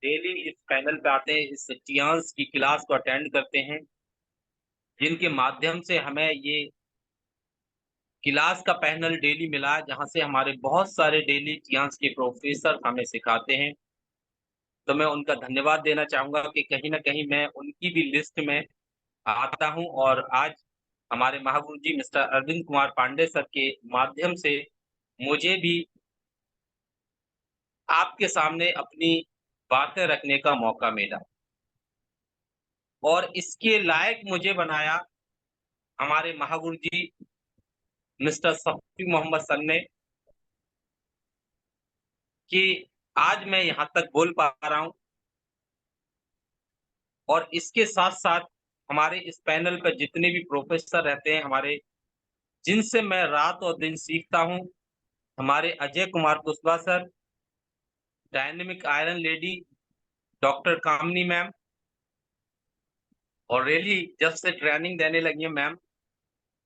Daily इस panel पे आते हैं, इस टियांस की क्लास को अटेंड करते हैं, जिनके माध्यम से हमें ये क्लास का पैनल डेली मिला है, जहाँ से हमारे बहुत सारे डेली टियांस के प्रोफ़ेसर हमें सिखाते हैं। तो मैं उनका धन्यवाद देना चाहूँगा कि कहीं न कहीं मैं उनकी भी लिस्ट में आता हूँ और आज हमारे महागुरु जी मिस्टर अरविंद कुमार पांडे सर के माध्यम से मुझे भी आपके सामने अपनी बातें रखने का मौका मिला और इसके लायक मुझे बनाया हमारे महागुरु जी मिस्टर शफ़ी मोहम्मद सर ने कि आज मैं यहाँ तक बोल पा रहा हूँ और इसके साथ-साथ हमारे इस पैनल पे जितने भी प्रोफ़ेसर रहते हैं हमारे, जिनसे मैं रात और दिन सीखता हूँ, हमारे Ajay Kumar Kushwaha sir, dynamic iron lady doctor Kamini ma'am और रियली जब से ट्रेनिंग देने लगी हैं मैम,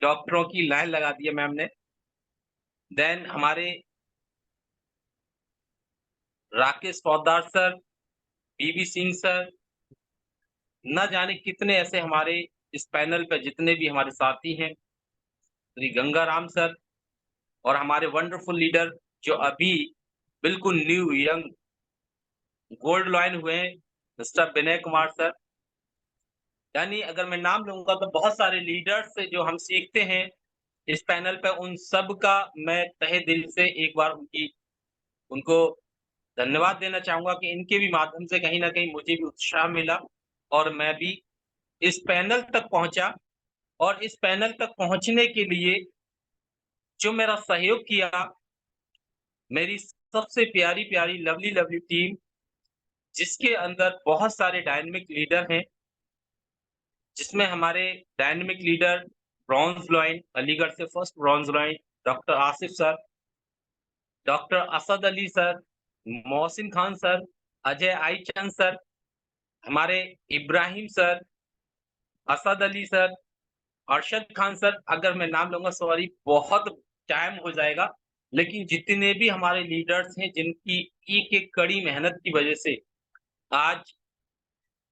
डॉक्टरों की लाइन लगा दी है मैम ने। देन हमारे राकेश पोद्दार सर, बीबी सिंह सर, ना जाने कितने ऐसे हमारे इस पैनल पे जितने भी हमारे साथी हैं, श्री गंगाराम सर और हमारे वंडरफुल लीडर जो अभी बिल्कुल न्यू यंग गोल्ड लॉइन हुए हैं, मिस्टर विनय कुमार सर। यानी अगर मैं नाम लूँगा तो बहुत सारे लीडर्स से जो हम सीखते हैं इस पैनल पे, उन सब का मैं तहे दिल से एक बार उनको धन्यवाद देना चाहूँगा कि इनके भी माध्यम से कहीं न कहीं मुझे भी उत्साह मिला और मैं भी इस पैनल तक पहुँचा और इस पैनल तक पहुँचने के लिए जो मेरा सहयोग किया, मेरी सबसे प्यारी-प्यारी, लवली-लवली टीम, जिसके अंदर बहुत सारे डायनामिक लीडर हैं, जिसमें हमारे dynamic leader bronze lion, Aligarh से first bronze lion doctor Asif sir, doctor Asad Ali sir, Mohsin Khan sir, Ajay आई चंद सर, हमारे Ibrahim sir, Asad Ali sir, Arshad Khan sir, अगर मैं नाम लूँगा सॉरी बहुत टाइम हो जाएगा। लेकिन जितने भी हमारे लीडर्स हैं जिनकी एक-एक कड़ी मेहनत की वजह से आज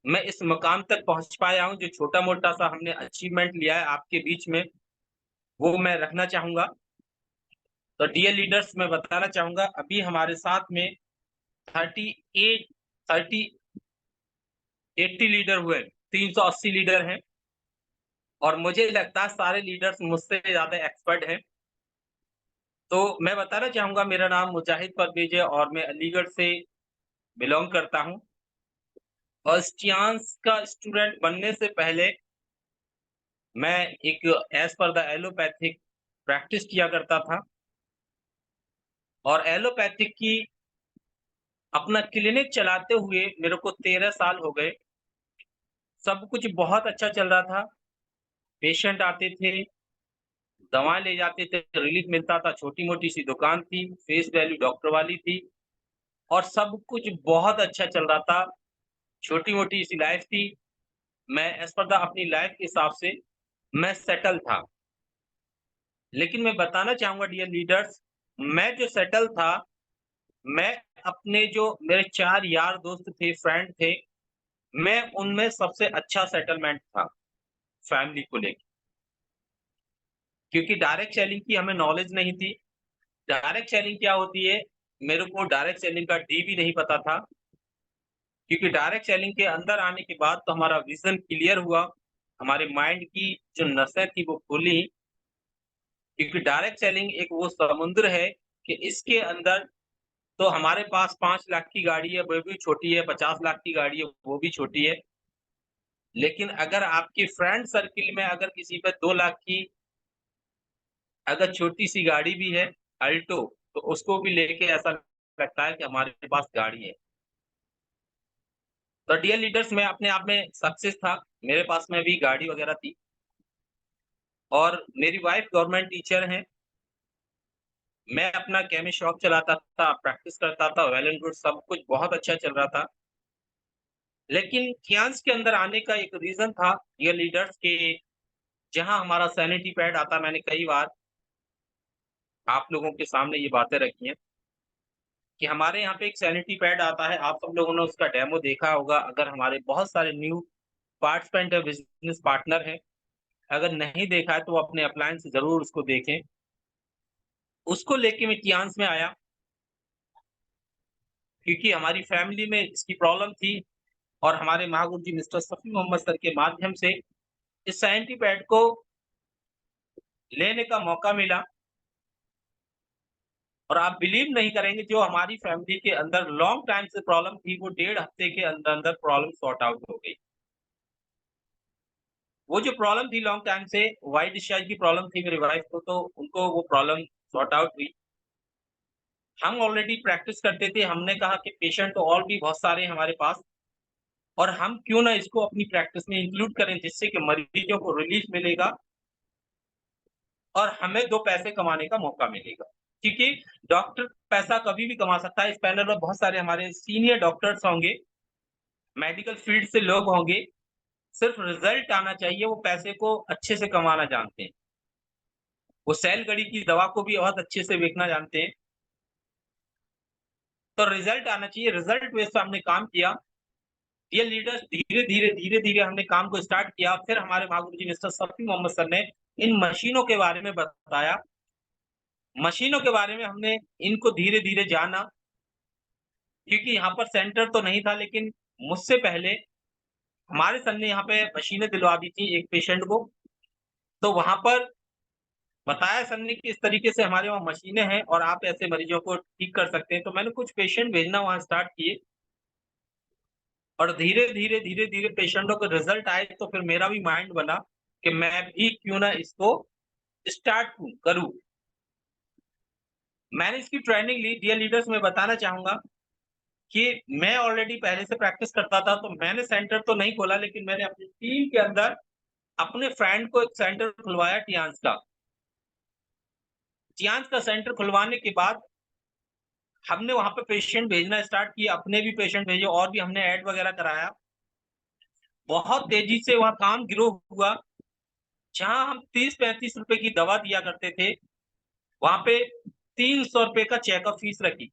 मैं इस मकाम तक पहुँच पाया हूँ, जो छोटा-मोटा सा हमने अचीवमेंट लिया है आपके बीच में, वो मैं रखना चाहूँगा। तो डियर लीडर्स मैं बताना चाहूँगा अभी हमारे साथ में 38 30 80 लीडर हुए, 380 लीडर हैं और मुझे लगता है सारे लीडर्स मुझसे ज़्यादा एक्सपर्ट हैं। तो मैं बताना चाहूँगा मेरा नाम मुजाहिद परवेज़ है और मैं अलीगढ़ से बिलॉन्ग करता हूँ। फर्स्ट का स्टूडेंट बनने से पहले मैं एक as per the allopathic practice किया करता था और एलोपैथिक की अपना क्लिनिक चलाते हुए मेरे को 13 साल हो गए। सब कुछ बहुत अच्छा चल रहा था। पेशेंट आते थे, दवाएँ ले जाते थे, रिलीफ़ मिलता था, छोटी-मोटी सी दुकान थी, फेस वैल्यू डॉक्टर वाली थी और सब कुछ बहुत अच्छा चल रहा था। छोटी-मोटी सी लाइफ़ थी। मैं एज़ पर द अपनी लाइफ़ के हिसाब से मैं सेटल था। लेकिन मैं बताना चाहूँगा डियर लीडर्स, मैं जो सेटल था, मैं अपने जो मेरे 4 यार दोस्त थे, फ्रेंड थे, मैं उनमें सबसे अच्छा सेटलमेंट था, फैमिली को लेके। क्योंकि डायरेक्ट सेलिंग की हमें नॉलेज नहीं थी। डायरेक्ट सेलिंग क्या होती है, मेरे को डायरेक्ट सेलिंग का डी भी नहीं पता था, क्योंकि डायरेक्ट सेलिंग के अंदर आने के बाद तो हमारा विज़न क्लियर हुआ, हमारे माइंड की जो नसें थी वो खुली, क्योंकि डायरेक्ट सेलिंग एक वो समुद्र है कि इसके अंदर तो हमारे पास 5 लाख की गाड़ी है, वो भी छोटी है, 50 लाख की गाड़ी है, वो भी छोटी है। लेकिन अगर आपके फ्रेंड सर्किल में अगर किसी पे 2 लाख की अगर छोटी-सी गाड़ी भी है, अल्टो, तो उसको भी लेके ऐसा लगता है कि हमारे पास गाड़ी है। तो डियर लीडर्स मैं अपने आप में सक्सेस था, मेरे पास में भी गाड़ी वगैरह थी और मेरी वाइफ़ गवर्नमेंट टीचर हैं। मैं अपना केमिस्ट शॉप चलाता था, प्रैक्टिस करता था, वेल एंड गुड सब कुछ बहुत अच्छा चल रहा था। लेकिन कियांस के अंदर आने का एक रीज़न था डियर लीडर्स कि जहाँ हमारा सैनिटरी पैड आता, मैंने कई बार आप लोगों के सामने ये बातें रखी हैं। कि हमारे यहाँ पे एक सैनिटरी पैड आता है, आप सब लोगों ने उसका डेमो देखा होगा। अगर हमारे बहुत सारे न्यू पार्टिसिपेंट है, बिज़नेस पार्टनर हैं, अगर नहीं देखा है तो वो अपने अप्लायंस से ज़रूर उसको देखें। उसको लेके मैं कियांस में आया, क्योंकि हमारी फैमिली में इसकी प्रॉब्लम थी और हमारे महागुरु जी मिस्टर शफ़ी मोहम्मद सर के माध्यम से इस सैनिटरी पैड को लेने का मौका मिला। और आप बिलीव नहीं करेंगे, जो हमारी फैमिली के अंदर लॉन्ग टाइम से प्रॉब्लम थी, वो 1.5 हफ्ते के अंदर-अंदर प्रॉब्लम सॉर्ट आउट हो गई। वो जो प्रॉब्लम थी लॉन्ग टाइम से, व्हाइट डिस्चार्ज की प्रॉब्लम थी मेरी वाइफ को, तो उनको वो प्रॉब्लम सॉर्ट आउट हुई। हम ऑलरेडी प्रैक्टिस करते थे, हमने कहा कि पेशेंट तो और भी बहुत सारे हैं हमारे पास, और हम क्यों ना इसको अपनी प्रैक्टिस में इंक्लूड करें, जिससे कि मरीजों को रिलीफ मिलेगा और हमें 2 पैसे कमाने का मौका मिलेगा। क्योंकि डॉक्टर पैसा कभी भी कमा सकता है, इस पैनल में बहुत सारे हमारे सीनियर डॉक्टर्स होंगे, मेडिकल फील्ड से लोग होंगे, सिर्फ रिज़ल्ट आना चाहिए, वो पैसे को अच्छे से कमाना जानते हैं। वो सेल घड़ी की दवा को भी बहुत अच्छे से बेचना जानते हैं। तो रिज़ल्ट आना चाहिए, रिज़ल्ट बेस पे हमने काम किया। ये लीडर्स धीरे-धीरे, धीरे-धीरे हमने काम को स्टार्ट किया। फिर हमारे महागुरु जी मिस्टर शफ़ी मोहम्मद सर ने इन मशीनों के बारे में बताया। मशीनों के बारे में हमने इनको धीरे-धीरे जाना, क्योंकि यहाँ पर सेंटर तो नहीं था, लेकिन मुझसे पहले हमारे सर ने यहाँ पे मशीनें दिलवा दी थी एक पेशेंट को। तो वहाँ पर बताया सर ने कि इस तरीके से हमारे वहाँ मशीनें हैं और आप ऐसे मरीजों को ठीक कर सकते हैं। तो मैंने कुछ पेशेंट भेजना वहाँ स्टार्ट किए और धीरे-धीरे, धीरे-धीरे पेशेंटों के रिज़ल्ट आए, तो फिर मेरा भी माइंड बना कि मैं भी क्यों ना इसको स्टार्ट करूँ। मैंने इसकी ट्रेनिंग ली। डियर लीडर्स, मैं बताना चाहूँगा कि मैं ऑलरेडी पहले से प्रैक्टिस करता था, तो मैंने सेंटर तो नहीं खोला, लेकिन मैंने अपनी टीम के अंदर अपने फ्रेंड को एक सेंटर खुलवाया टियांस का। टियांस का सेंटर खुलवाने के बाद हमने वहाँ पे पेशेंट भेजना स्टार्ट किया, अपने भी पेशेंट भेजे और भी हमने ऐड वगैरह कराया। बहुत तेज़ी से वहाँ काम ग्रो हुआ। जहाँ हम 30-35 रुपए की दवा दिया करते थे, वहाँ पे ₹300 का चेकअप फीस रखी।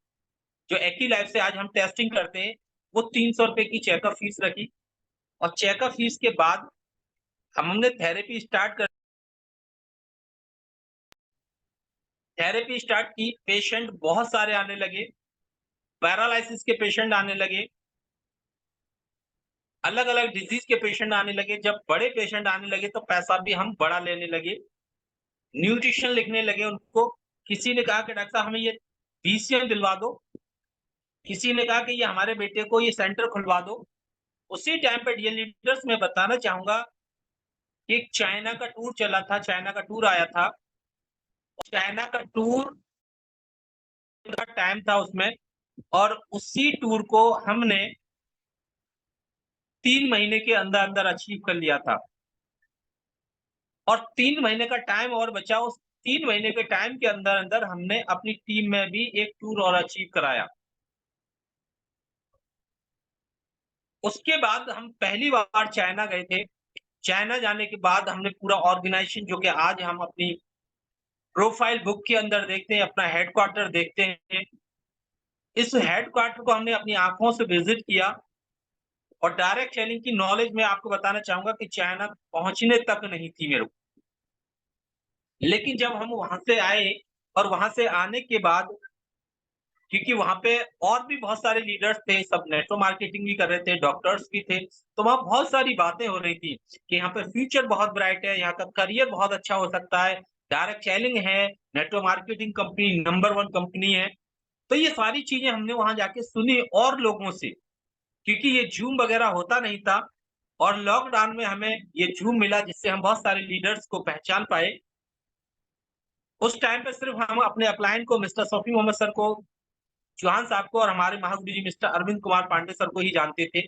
जो एक्टिलाइफ से आज हम टेस्टिंग करते हैं, वो ₹300 की चेकअप फीस रखी और चेकअप फीस के बाद हमने थेरेपी स्टार्ट की, पेशेंट बहुत सारे आने लगे, पैरालिसिस के पेशेंट आने लगे, अलग-अलग डिज़ीज़ के पेशेंट आने लगे। जब बड़े पेशेंट आने लगे, तो पैसा भी हम बड़ा लेने लगे। न्यूट्रिशन लिखने लगे उनको। किसी ने कहा कि डॉक्टर साहब हमें ये पीसीएम दिलवा दो, किसी ने कहा कि ये हमारे बेटे को ये सेंटर खुलवा दो। उसी टाइम पे डियर लीडर्स, मैं बताना चाहूँगा कि एक चाइना का टूर चला था, चाइना का टूर आया था। चाइना का टूर का टाइम था उसमें, और उसी टूर को हमने 3 महीने के अंदर-अंदर अचीव कर लिया था। और 3 महीने का टाइम और बचा, उस 3 महीने के टाइम के अंदर-अंदर हमने अपनी टीम में भी एक टूर और अचीव कराया। उसके बाद हम पहली बार चाइना गए थे। चाइना जाने के बाद हमने पूरा ऑर्गेनाइज़ेशन, जो कि आज हम अपनी प्रोफाइल बुक के अंदर देखते हैं, अपना हेडक्वार्टर देखते हैं। इस हेडक्वार्टर को हमने अपनी आँखों से विज़िट किया और डायरेक्ट सेलिंग की नॉलेज मैं आपको बताना चाहूँगा कि चाइना पहुँचने तक नहीं थी मेरे को। लेकिन जब हम वहाँ से आए और वहाँ से आने के बाद, क्योंकि वहाँ पे और भी बहुत सारे लीडर्स थे, सब नेटवर्क मार्केटिंग भी कर रहे थे, डॉक्टर्स भी थे, तो वहाँ बहुत सारी बातें हो रही थी कि यहाँ पे फ्यूचर बहुत ब्राइट है, यहाँ का करियर बहुत अच्छा हो सकता है, डायरेक्ट सेलिंग है, network marketing company number 1 company है। तो ये सारी चीज़ें हमने वहाँ जाके सुनी और लोगों से, क्योंकि ये ज़ूम वगैरह होता नहीं था और लॉकडाउन में हमें ये ज़ूम मिला, जिससे हम बहुत सारे लीडर्स को पहचान पाए। उस टाइम पे सिर्फ हम अपने अपलायन को, मिस्टर शफ़ी मोहम्मद सर को, चौहान साहब को और हमारे महागुरु जी मिस्टर अरविंद कुमार पांडे सर को ही जानते थे।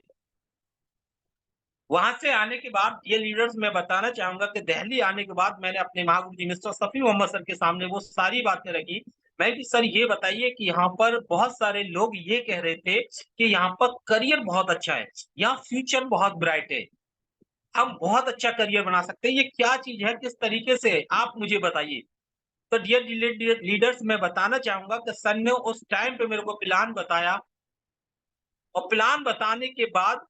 वहाँ से आने के बाद ये लीडर्स, मैं बताना चाहूँगा कि दिल्ली आने के बाद मैंने अपने महागुरु जी मिस्टर शफ़ी मोहम्मद सर के सामने वो सारी बातें रखी। मैं कि सर ये बताइए कि यहाँ पर बहुत सारे लोग ये कह रहे थे कि यहाँ पर करियर बहुत अच्छा है, यहाँ फ्यूचर बहुत ब्राइट है, हम बहुत अच्छा करियर बना सकते हैं। ये क्या चीज़ है, किस तरीके से है? आप मुझे बताइए। तो डियर लीडर्स, मैं बताना चाहूँगा कि सर ने उस टाइम पे मेरे को प्लान बताया और प्लान बताने के बाद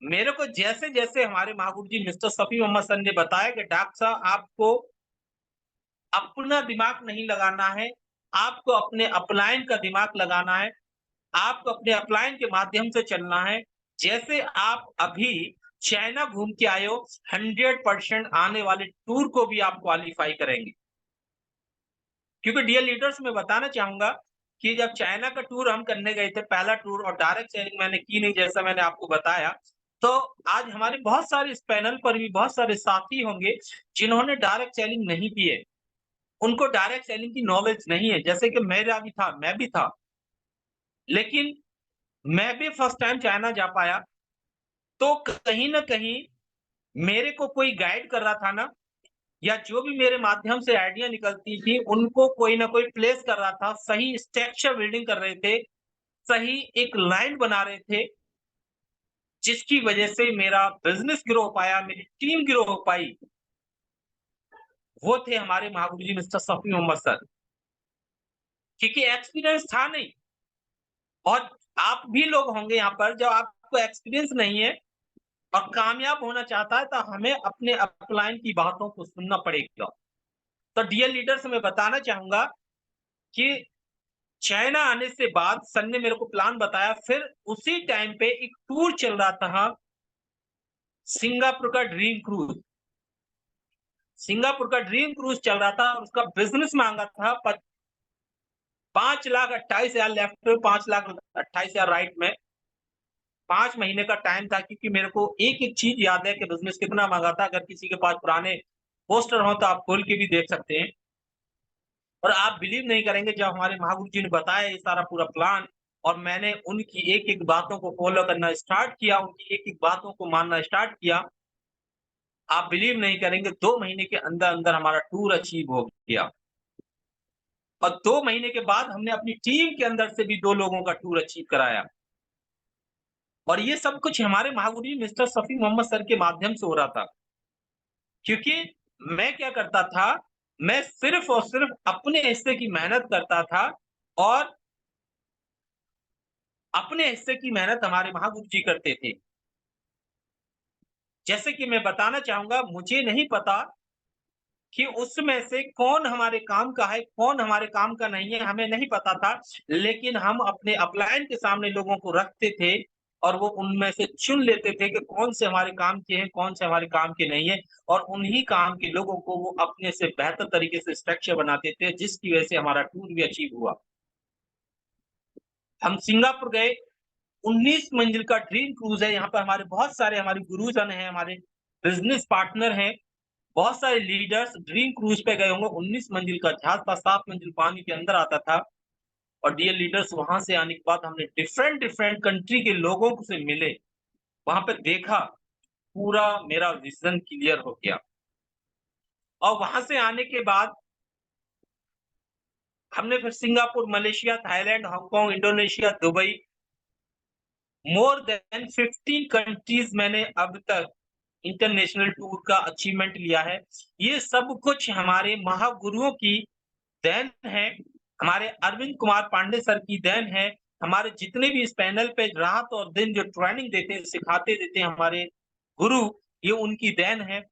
मेरे को जैसे-जैसे हमारे महागुरुजी मिस्टर शफी मोहम्मद सर ने बताया कि डॉक्टर साहब, आपको अपना दिमाग नहीं लगाना है, आपको अपने अपलाइन का दिमाग लगाना है, आपको अपने अपलाइन के माध्यम से चलना है। जैसे आप अभी चाइना घूम के आए हो, 100% आने वाले टूर को भी आप क्वालीफाई करेंगे। क्योंकि डियर लीडर्स, मैं बताना चाहूँगा कि जब चाइना का टूर हम करने गए थे, पहला टूर, और डायरेक्ट सेलिंग मैंने की नहीं, जैसा मैंने आपको बताया। तो आज हमारे बहुत सारे इस पैनल पर भी बहुत सारे साथी होंगे, जिन्होंने डायरेक्ट सेलिंग नहीं की है। उनको डायरेक्ट सेलिंग की नॉलेज नहीं है, जैसे कि मेरा भी था, मैं भी था। लेकिन मैं भी फर्स्ट टाइम चाइना जा पाया, तो कहीं न कहीं मेरे को कोई गाइड कर रहा था ना, या जो भी मेरे माध्यम से आइडिया निकलती थी, उनको कोई न कोई प्लेस कर रहा था, सही स्ट्रक्चर बिल्डिंग कर रहे थे, सही एक लाइन बना रहे थे, जिसकी वजह से मेरा बिज़नेस ग्रो हो पाया, मेरी टीम ग्रो हो पाई। वो थे हमारे महागुरुजी मिस्टर शफी मोहम्मद सर, क्योंकि एक्सपीरियंस था नहीं। और आप भी लोग होंगे यहाँ पर, जब आपको एक्सपीरियंस नहीं है और कामयाब होना चाहता है, तो हमें अपने अपलाइन की बातों को सुनना पड़ेगा। तो डियर लीडर्स, मैं बताना चाहूँगा कि चाइना आने से बाद सर ने मेरे को प्लान बताया, फिर उसी टाइम पे एक टूर चल रहा था, सिंगापुर का ड्रीम क्रूज़। सिंगापुर का ड्रीम क्रूज़ चल रहा था और उसका बिज़नेस माँगा था 5,28,000 लेफ्ट में, 5,28,000 राइट में। 5 महीने का टाइम था, क्योंकि मेरे को एक-एक चीज़ याद है कि बिज़नेस कितना माँगा था। अगर किसी के पास पुराने पोस्टर हो तो आप खोल के भी देख सकते हैं। और आप बिलीव नहीं करेंगे, जब हमारे महागुरु जी ने बताया ये सारा पूरा प्लान और मैंने उनकी एक-एक बातों को फ़ॉलो करना स्टार्ट किया, उनकी एक-एक बातों को मानना स्टार्ट किया, आप बिलीव नहीं करेंगे, 2 महीने के अंदर-अंदर हमारा टूर अचीव हो गया। और 2 महीने के बाद हमने अपनी टीम के अंदर से भी 2 लोगों का टूर अचीव कराया। और ये सब कुछ हमारे महागुरु जी मिस्टर शफी मोहम्मद सर के माध्यम से हो रहा था। क्योंकि मैं क्या करता था, मैं सिर्फ़ और सिर्फ़ अपने हिस्से की मेहनत करता था, और अपने हिस्से की मेहनत हमारे महागुरु जी करते थे। जैसे कि मैं बताना चाहूँगा, मुझे नहीं पता कि उसमें से कौन हमारे काम का है, कौन हमारे काम का नहीं है, हमें नहीं पता था। लेकिन हम अपने अपलाइन के सामने लोगों को रखते थे और वो उनमें से चुन लेते थे कि कौन से हमारे काम के हैं, कौन से हमारे काम के नहीं है, और उन्हीं काम के लोगों को वो अपने से बेहतर तरीके से स्ट्रक्चर बनाते थे, जिसकी वजह से हमारा टूर भी अचीव हुआ। हम सिंगापुर गए, 19 मंजिल का ड्रीम क्रूज़ है, यहाँ पर हमारे बहुत सारे हमारे गुरुजन हैं, हमारे बिज़नेस पार्टनर हैं, बहुत सारे लीडर्स ड्रीम क्रूज़ पे गए होंगे। 19 मंजिल का जहाज़ था, 7 मंजिल पानी के अंदर आता था। और डियर लीडर्स, वहाँ से आने के बाद हमने डिफरेंट डिफरेंट कंट्री के लोगों से मिले, वहाँ पे देखा, पूरा मेरा विज़न क्लियर हो गया। और वहाँ से आने के बाद हमने फिर Singapore, Malaysia, Thailand, Hong Kong, Indonesia, Dubai, more than 15 countries मैंने अब तक इंटरनेशनल टूर का अचीवमेंट लिया है। ये सब कुछ हमारे महागुरुओं की देन है, हमारे अरविंद कुमार पांडे सर की देन है, हमारे जितने भी इस पैनल पे रात और दिन जो ट्रेनिंग देते हैं, सिखाते देते हैं हमारे गुरु, ये उनकी देन है।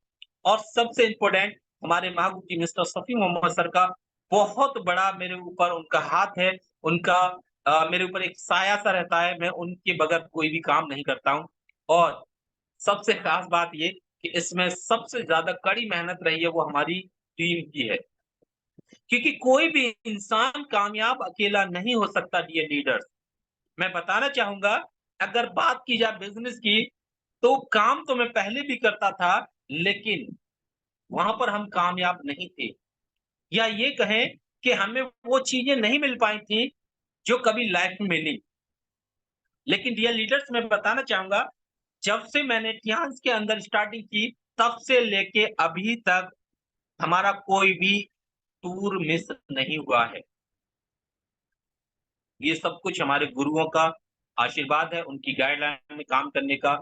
और सबसे इम्पोर्टेंट, हमारे महागुरु जी मिस्टर शफी मोहम्मद सर का बहुत बड़ा मेरे ऊपर उनका हाथ है, उनका मेरे ऊपर एक साया-सा रहता है, मैं उनके बगैर कोई भी काम नहीं करता हूँ। और सबसे खास बात ये कि इसमें सबसे ज़्यादा कड़ी मेहनत रही है, वो हमारी टीम की है। क्योंकि कोई भी इंसान कामयाब अकेला नहीं हो सकता डियर लीडर्स। मैं बताना चाहूँगा, अगर बात की जाए बिज़नेस की, तो काम तो मैं पहले भी करता था, लेकिन वहाँ पर हम कामयाब नहीं थे। या ये कहें कि हमें वो चीज़ें नहीं मिल पाई थी, जो कभी लाइफ़ में मिली। लेकिन डियर लीडर्स, मैं बताना चाहूँगा, जब से मैंने टियान्स के अंदर स्टार्टिंग की, तब से लेके अभी तक हमारा कोई भी टूर मिस नहीं हुआ है। ये सब कुछ हमारे गुरुओं का आशीर्वाद है, उनकी गाइडलाइन में काम करने का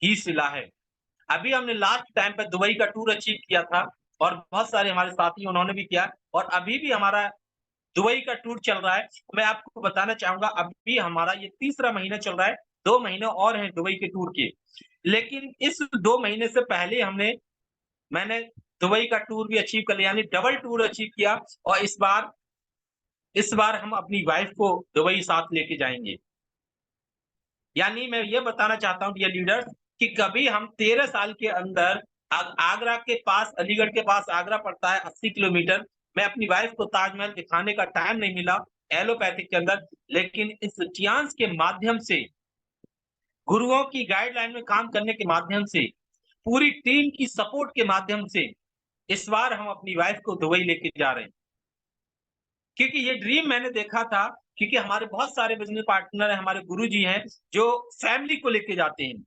ही सिला है। अभी हमने लास्ट टाइम पे दुबई का टूर अचीव किया था और बहुत सारे हमारे साथी उन्होंने भी किया और अभी भी हमारा दुबई का टूर चल रहा है। मैं आपको बताना चाहूँगा अभी हमारा ये तीसरा महीना चल रहा है, 2 महीने और हैं दुबई के टूर के। लेकिन इस 2 महीने से पहले मैंने दुबई का टूर भी अचीव कर लिया यानी डबल टूर अचीव किया और इस बार हम अपनी वाइफ को दुबई साथ लेके जाएँगे। यानी मैं ये बताना चाहता हूँ डियर लीडर्स कि कभी हम 13 साल के अंदर आगरा के पास अलीगढ़ के पास आगरा पड़ता है 80 किलोमीटर। मैं अपनी वाइफ को ताजमहल दिखाने का टाइम नहीं मिला एलोपैथिक के अंदर, लेकिन इस चियांस के माध्यम से, गुरुओं की गाइडलाइन में काम करने के माध्यम से, पूरी टीम की सपोर्ट के माध्यम से, इस बार हम अपनी वाइफ को दुबई लेके जा रहे हैं। क्योंकि ये ड्रीम मैंने देखा था क्योंकि हमारे बहुत सारे बिज़नेस पार्टनर हैं, हमारे गुरुजी हैं, जो फैमिली को लेके जाते हैं।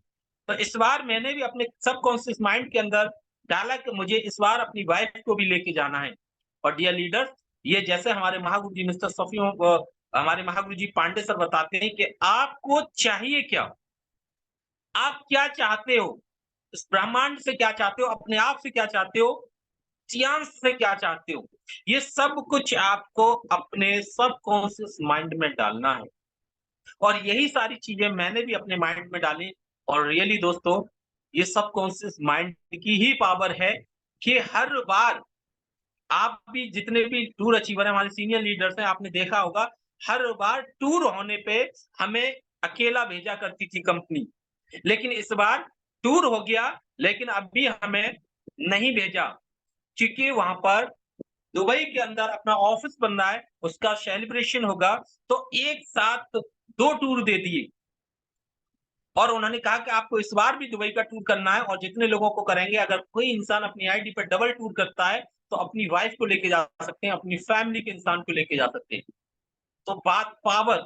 तो इस बार मैंने भी अपने सबकॉन्शियस माइंड के अंदर डाला कि मुझे इस बार अपनी वाइफ को भी लेके जाना है। और डियर लीडर्स, ये जैसे हमारे महागुरु जी मिस्टर हमारे महागुरु जी पांडे सर बताते हैं कि आपको चाहिए क्या? आप क्या चाहते हो? इस ब्रह्मांड से क्या चाहते हो? अपने आप से क्या चाहते हो? चियांश से क्या चाहते हो? ये सब कुछ आपको अपने सबकॉन्शियस माइंड में डालना है और यही सारी चीज़ें मैंने भी अपने माइंड में डाली और रियली दोस्तों, ये सबकॉन्शियस माइंड की ही पावर है कि हर बार आप भी जितने भी टूर अचीवर हैं, हमारे सीनियर लीडर्स हैं, आपने देखा होगा, हर बार टूर होने पे हमें अकेला भेजा करती थी कंपनी। लेकिन इस बार टूर हो गया, लेकिन अभी हमें नहीं भेजा क्योंकि वहाँ पर दुबई के अंदर अपना ऑफिस बन रहा है, उसका सेलिब्रेशन होगा, तो एक साथ 2 टूर दे दिए और उन्होंने कहा कि आपको इस बार भी दुबई का टूर करना है और जितने लोगों को करेंगे, अगर कोई इंसान अपनी आईडी पे डबल टूर करता है, तो अपनी वाइफ को लेके जा सकते हैं, अपनी फैमिली के इंसान को लेके जा सकते हैं। तो बात पावर,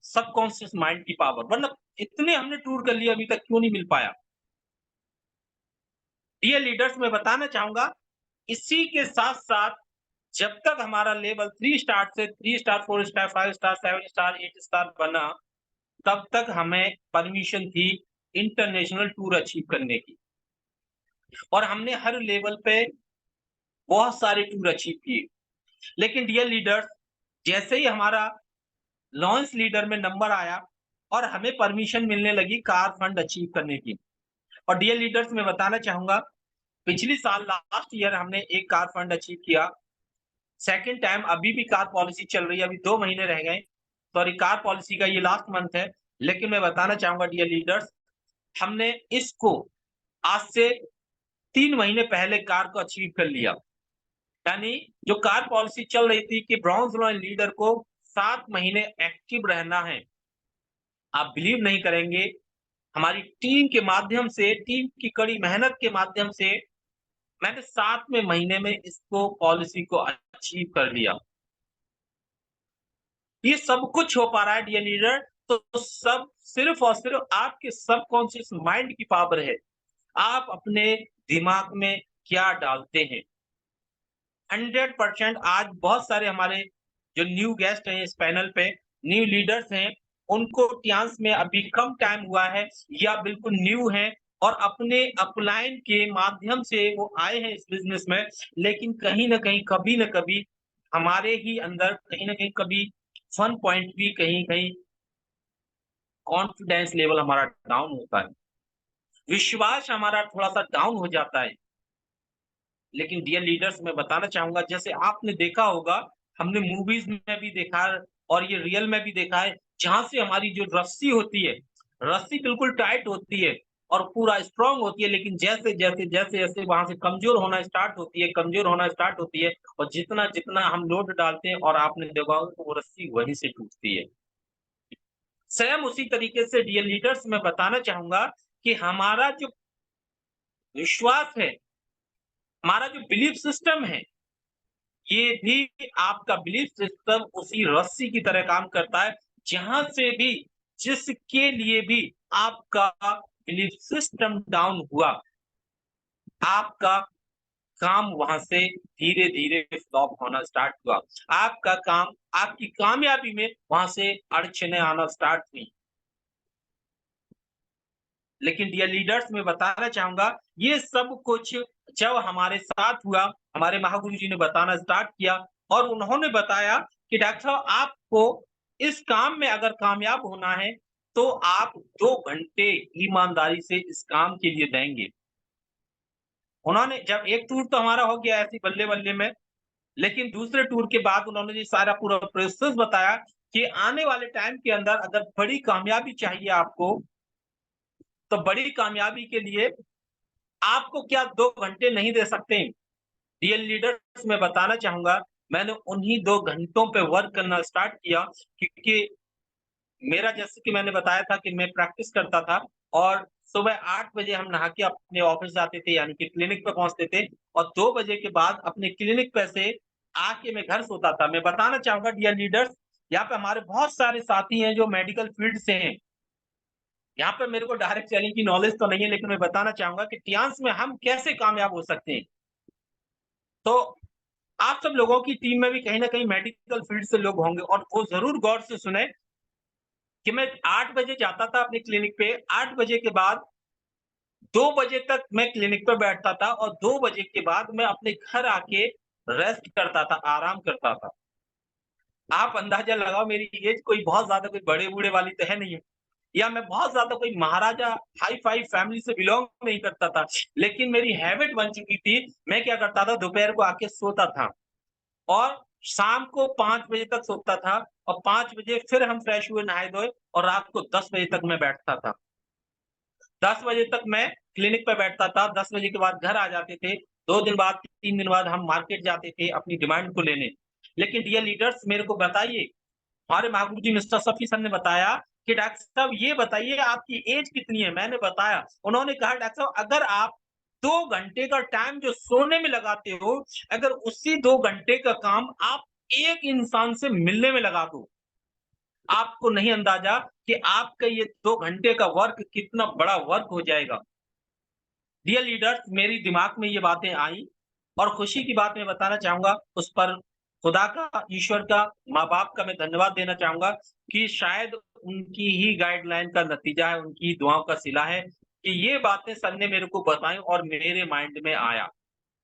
सबकॉन्शियस माइंड की पावर, वरना इतने हमने टूर कर लिए, अभी तक क्यों नहीं मिल पाया? डियर लीडर्स, मैं बताना चाहूँगा, इसी के साथ-साथ जब तक हमारा लेवल 3 स्टार से 3 star, 4 star, 5 star, 7 star, 8 star बना, तब तक हमें परमिशन थी इंटरनेशनल टूर अचीव करने की और हमने हर लेवल पे बहुत सारे टूर अचीव किए। लेकिन डियर लीडर्स, जैसे ही हमारा लॉन्च लीडर में नंबर आया और हमें परमिशन मिलने लगी कार फंड अचीव करने की और डियर लीडर्स, मैं बताना चाहूँगा, पिछली साल लास्ट ईयर हमने एक कार फंड अचीव किया। सेकंड टाइम अभी भी कार पॉलिसी चल रही है, अभी 2 महीने रह गए। सॉरी, कार पॉलिसी का ये लास्ट मंथ है। लेकिन मैं बताना चाहूँगा डियर लीडर्स, हमने इसको आज से 3 महीने पहले कार को अचीव कर लिया। यानी जो कार पॉलिसी चल रही थी कि ब्रॉन्ज रॉयल लीडर को 7 महीने एक्टिव रहना है। आप बिलीव नहीं करेंगे, हमारी टीम के माध्यम से, टीम की कड़ी मेहनत के माध्यम से मैंने 7वें महीने में इसको पॉलिसी को अचीव कर लिया। ये सब कुछ हो पा रहा है डियर लीडर, तो सब सिर्फ और सिर्फ आपके सबकॉन्शियस माइंड की पावर है। आप अपने दिमाग में क्या डालते हैं? 100% आज बहुत सारे हमारे जो न्यू गेस्ट हैं इस पैनल पे, न्यू लीडर्स हैं, उनको ट्रांस में अभी कम टाइम हुआ है या बिल्कुल न्यू हैं और अपने अपलाइन के माध्यम से वो आए हैं इस बिज़नेस में, लेकिन कहीं न कहीं, कभी न कभी हमारे ही अंदर कहीं न कहीं कभी फन पॉइंट भी कहीं-कहीं कॉन्फिडेंस लेवल हमारा डाउन होता है। विश्वास हमारा थोड़ा-सा डाउन हो जाता है। लेकिन डियर लीडर्स, मैं बताना चाहूँगा, जैसे आपने देखा होगा, हमने मूवीज़ में भी देखा है और ये रियल में भी देखा है, जहाँ से हमारी जो रस्सी होती है, रस्सी बिल्कुल टाइट होती है और पूरा स्ट्रॉन्ग होती है, लेकिन जैसे-जैसे वहाँ से कमज़ोर होना स्टार्ट होती है और जितना-जितना हम लोड डालते हैं और आपने देखा होगा तो वो रस्सी वहीं से टूटती है। सेम उसी तरीके से डियर लीडर्स, मैं बताना चाहूँगा कि हमारा जो विश्वास है, हमारा जो बिलीफ सिस्टम है, ये भी आपका बिलीफ सिस्टम उसी रस्सी की तरह काम करता है, जहाँ से भी, जिसके लिए भी आपका बिलीफ सिस्टम डाउन हुआ, आपका काम वहाँ से धीरे-धीरे फ्लॉप होना स्टार्ट हुआ। आपका काम, आपकी कामयाबी में वहाँ से अड़चनें आना स्टार्ट हुई। लेकिन डियर लीडर्स मैं बताना चाहूँगा, ये सब कुछ जब हमारे साथ हुआ, हमारे महागुरु जी ने बताना स्टार्ट किया और उन्होंने बताया कि डॉक्टर साहब आपको इस काम में अगर कामयाब होना है, तो आप 2 घंटे ईमानदारी से इस काम के लिए देंगे। उन्होंने जब एक टूर तो हमारा हो गया ऐसे ही बल्ले-बल्ले में, लेकिन दूसरे टूर के बाद उन्होंने ये सारा पूरा प्रोसेस बताया कि आने वाले टाइम के अंदर अगर बड़ी कामयाबी चाहिए आपको, तो बड़ी कामयाबी के लिए आपको क्या 2 घंटे नहीं दे सकते। डियर लीडर्स मैं बताना चाहूँगा, मैंने उन्हीं 2 घंटों पे वर्क करना स्टार्ट किया क्योंकि मेरा जैसे कि मैंने बताया था कि मैं प्रैक्टिस करता था और सुबह 8 बजे हम नहा के अपने ऑफ़िस जाते थे यानी कि क्लिनिक पे पहुँचते थे और 2 बजे के बाद अपने क्लिनिक पे से आके मैं घर सोता था। मैं बताना चाहूँगा डियर लीडर्स, यहाँ पे हमारे बहुत सारे साथी हैं जो मेडिकल फ़ील्ड से हैं। यहाँ पे मेरे को डायरेक्ट सेलिंग की नॉलेज तो नहीं है लेकिन मैं बताना चाहूँगा कि टियांस में हम कैसे कामयाब हो सकते हैं। तो आप सब लोगों की टीम में भी कहीं न कहीं मेडिकल फ़ील्ड से लोग होंगे और वो ज़रूर गौर से सुनें कि मैं 8 बजे जाता था अपने क्लिनिक पे, 8 बजे के बाद 2 बजे तक मैं क्लिनिक पे बैठता था और 2 बजे के बाद मैं अपने घर आके रेस्ट करता था, आराम करता था। आप अंदाज़ा लगाओ मेरी एज कोई बहुत ज़्यादा कोई बड़े-बूढ़े वाली तो है नहीं है या मैं बहुत ज़्यादा कोई महाराजा हाई-फाई फैमिली से बिलॉन्ग नहीं करता था। लेकिन मेरी हैबिट बन चुकी थी, मैं क्या करता था दोपहर को आके सोता था और शाम को 5 बजे तक सोता था और 5 बजे फिर हम फ्रेश हुए, नहाए-धोए और रात को 10 बजे तक मैं बैठता था। 10 बजे तक मैं क्लिनिक पे बैठता था, 10 बजे के बाद घर आ जाते थे। 2 दिन बाद, 3 दिन बाद हम मार्केट जाते थे अपनी डिमांड को लेने। लेकिन डियर लीडर्स मेरे को बताइए, हमारे महागुरु जी मिस्टर शफ़ी सर ने बताया कि डॉक्टर साहब ये बताइए आपकी एज कितनी है? मैंने बताया। उन्होंने कहा डॉक्टर साहब अगर आप 2 घंटे का टाइम जो सोने में लगाते हो, अगर उसी 2 घंटे का काम आप एक इंसान से मिलने में लगा दो, आपको नहीं अंदाज़ा कि आपका ये 2 घंटे का वर्क कितना बड़ा वर्क हो जाएगा। डियर लीडर्स मेरी दिमाग में ये बातें आई और खुशी की बात मैं बताना चाहूँगा उस पर खुदा का, ईश्वर का, माँ-बाप का मैं धन्यवाद देना चाहूँगा कि शायद उनकी ही गाइडलाइन का नतीजा है, उनकी ही दुआओं का सिला है कि ये बातें सर ने मेरे को बताई और मेरे माइंड में आया।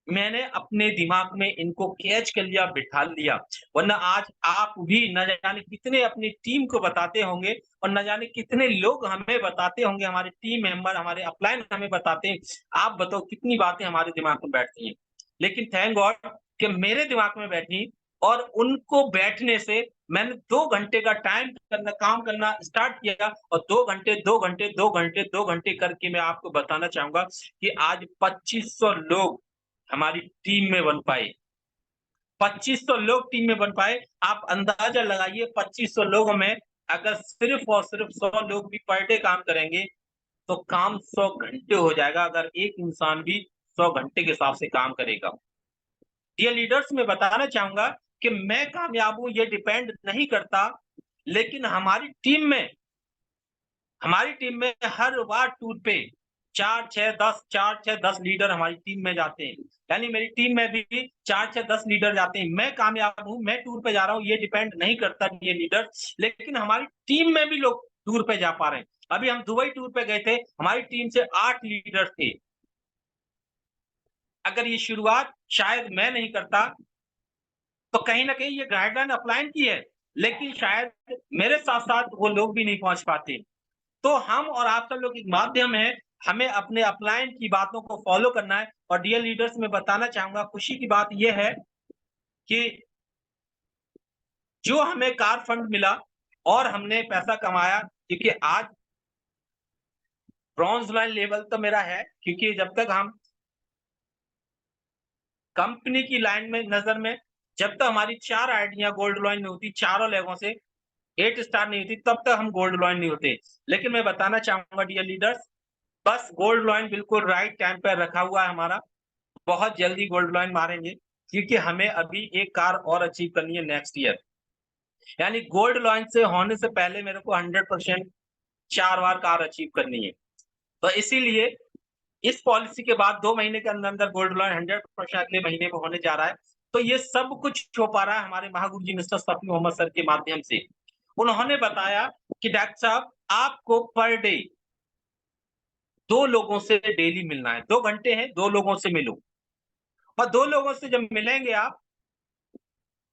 मैंने अपने दिमाग में इनको कैच कर लिया, बिठा लिया, वरना आज आप भी न जाने कितने अपनी टीम को बताते होंगे और न जाने कितने लोग हमें बताते होंगे, हमारे टीम मेंबर, हमारे अपलाइन हमें बताते हैं। आप बताओ कितनी बातें हमारे दिमाग में बैठती हैं। लेकिन थैंक गॉड कि मेरे दिमाग में बैठी और उनको बैठने से मैंने 2 घंटे का काम करना स्टार्ट किया और 2 घंटे, 2 घंटे, 2 घंटे, 2 घंटे करके मैं आपको बताना चाहूँगा कि आज 2500 लोग हमारी टीम में बन पाए। 2500 लोग टीम में बन पाए। आप अंदाज़ा लगाइए 2500 लोगों में अगर सिर्फ़ और सिर्फ़ 100 लोग भी पर डे काम करेंगे, तो काम 100 घंटे हो जाएगा अगर एक इंसान भी 100 घंटे के हिसाब से काम करेगा। डियर लीडर्स मैं बताना चाहूँगा कि मैं कामयाब हूँ ये डिपेंड नहीं करता, लेकिन हमारी टीम में हर बार टूर पे 4, 6, 10 लीडर हमारी टीम में जाते हैं। यानी मेरी टीम में भी 4, 6, 10 लीडर जाते हैं। मैं कामयाब हूँ, मैं टूर पे जा रहा हूँ, ये डिपेंड नहीं करता ये लीडर, लेकिन हमारी टीम में भी लोग टूर पे जा पा रहे हैं। अभी हम दुबई टूर पे गए थे, हमारी टीम से 8 लीडर थे। अगर ये शुरुआत शायद मैं नहीं करता, तो कहीं न कहीं ये गाइडलाइन अपलाइन की है, लेकिन शायद मेरे साथ-साथ वो लोग भी नहीं पहुँच पाते। तो हम और आप सब लोग एक माध्यम हैं, हमें अपने अपलाइन की बातों को फ़ॉलो करना है और डियर लीडर्स मैं बताना चाहूँगा खुशी की बात ये है कि जो हमें कार फंड मिला और हमने पैसा कमाया क्योंकि आज ब्रॉन्ज़ लाइन लेवल तो मेरा है क्योंकि जब तक हम कंपनी की लाइन में नज़र में जब तक हमारी 4 आईडियाँ गोल्ड लॉइन नहीं होती, चारों लेगों से 8 स्टार नहीं होती, तब तक हम गोल्ड लॉइन नहीं होते। लेकिन मैं बताना चाहूँगा डियर लीडर्स, बस गोल्ड लॉइन बिल्कुल राइट टाइम पे रखा हुआ है हमारा। बहुत जल्दी गोल्ड लॉइन मारेंगे क्योंकि हमें अभी एक कार और अचीव करनी है नेक्स्ट ईयर। यानी गोल्ड लॉइन से होने से पहले मेरे को 100% 4 बार कार अचीव करनी है। तो इसीलिए इस पॉलिसी के बाद 2 महीने के अंदर-अंदर गोल्ड लॉइन 100% अगले महीने में होने जा रहा है। तो ये सब कुछ हो पा रहा है हमारे महागुरु जी मिस्टर शफी मोहम्मद सर के माध्यम से। उन्होंने बताया कि डॉक्टर साहब आपको पर डे 2 लोगों से डेली मिलना है, 2 घंटे हैं, 2 लोगों से मिलो और 2 लोगों से जब मिलेंगे आप,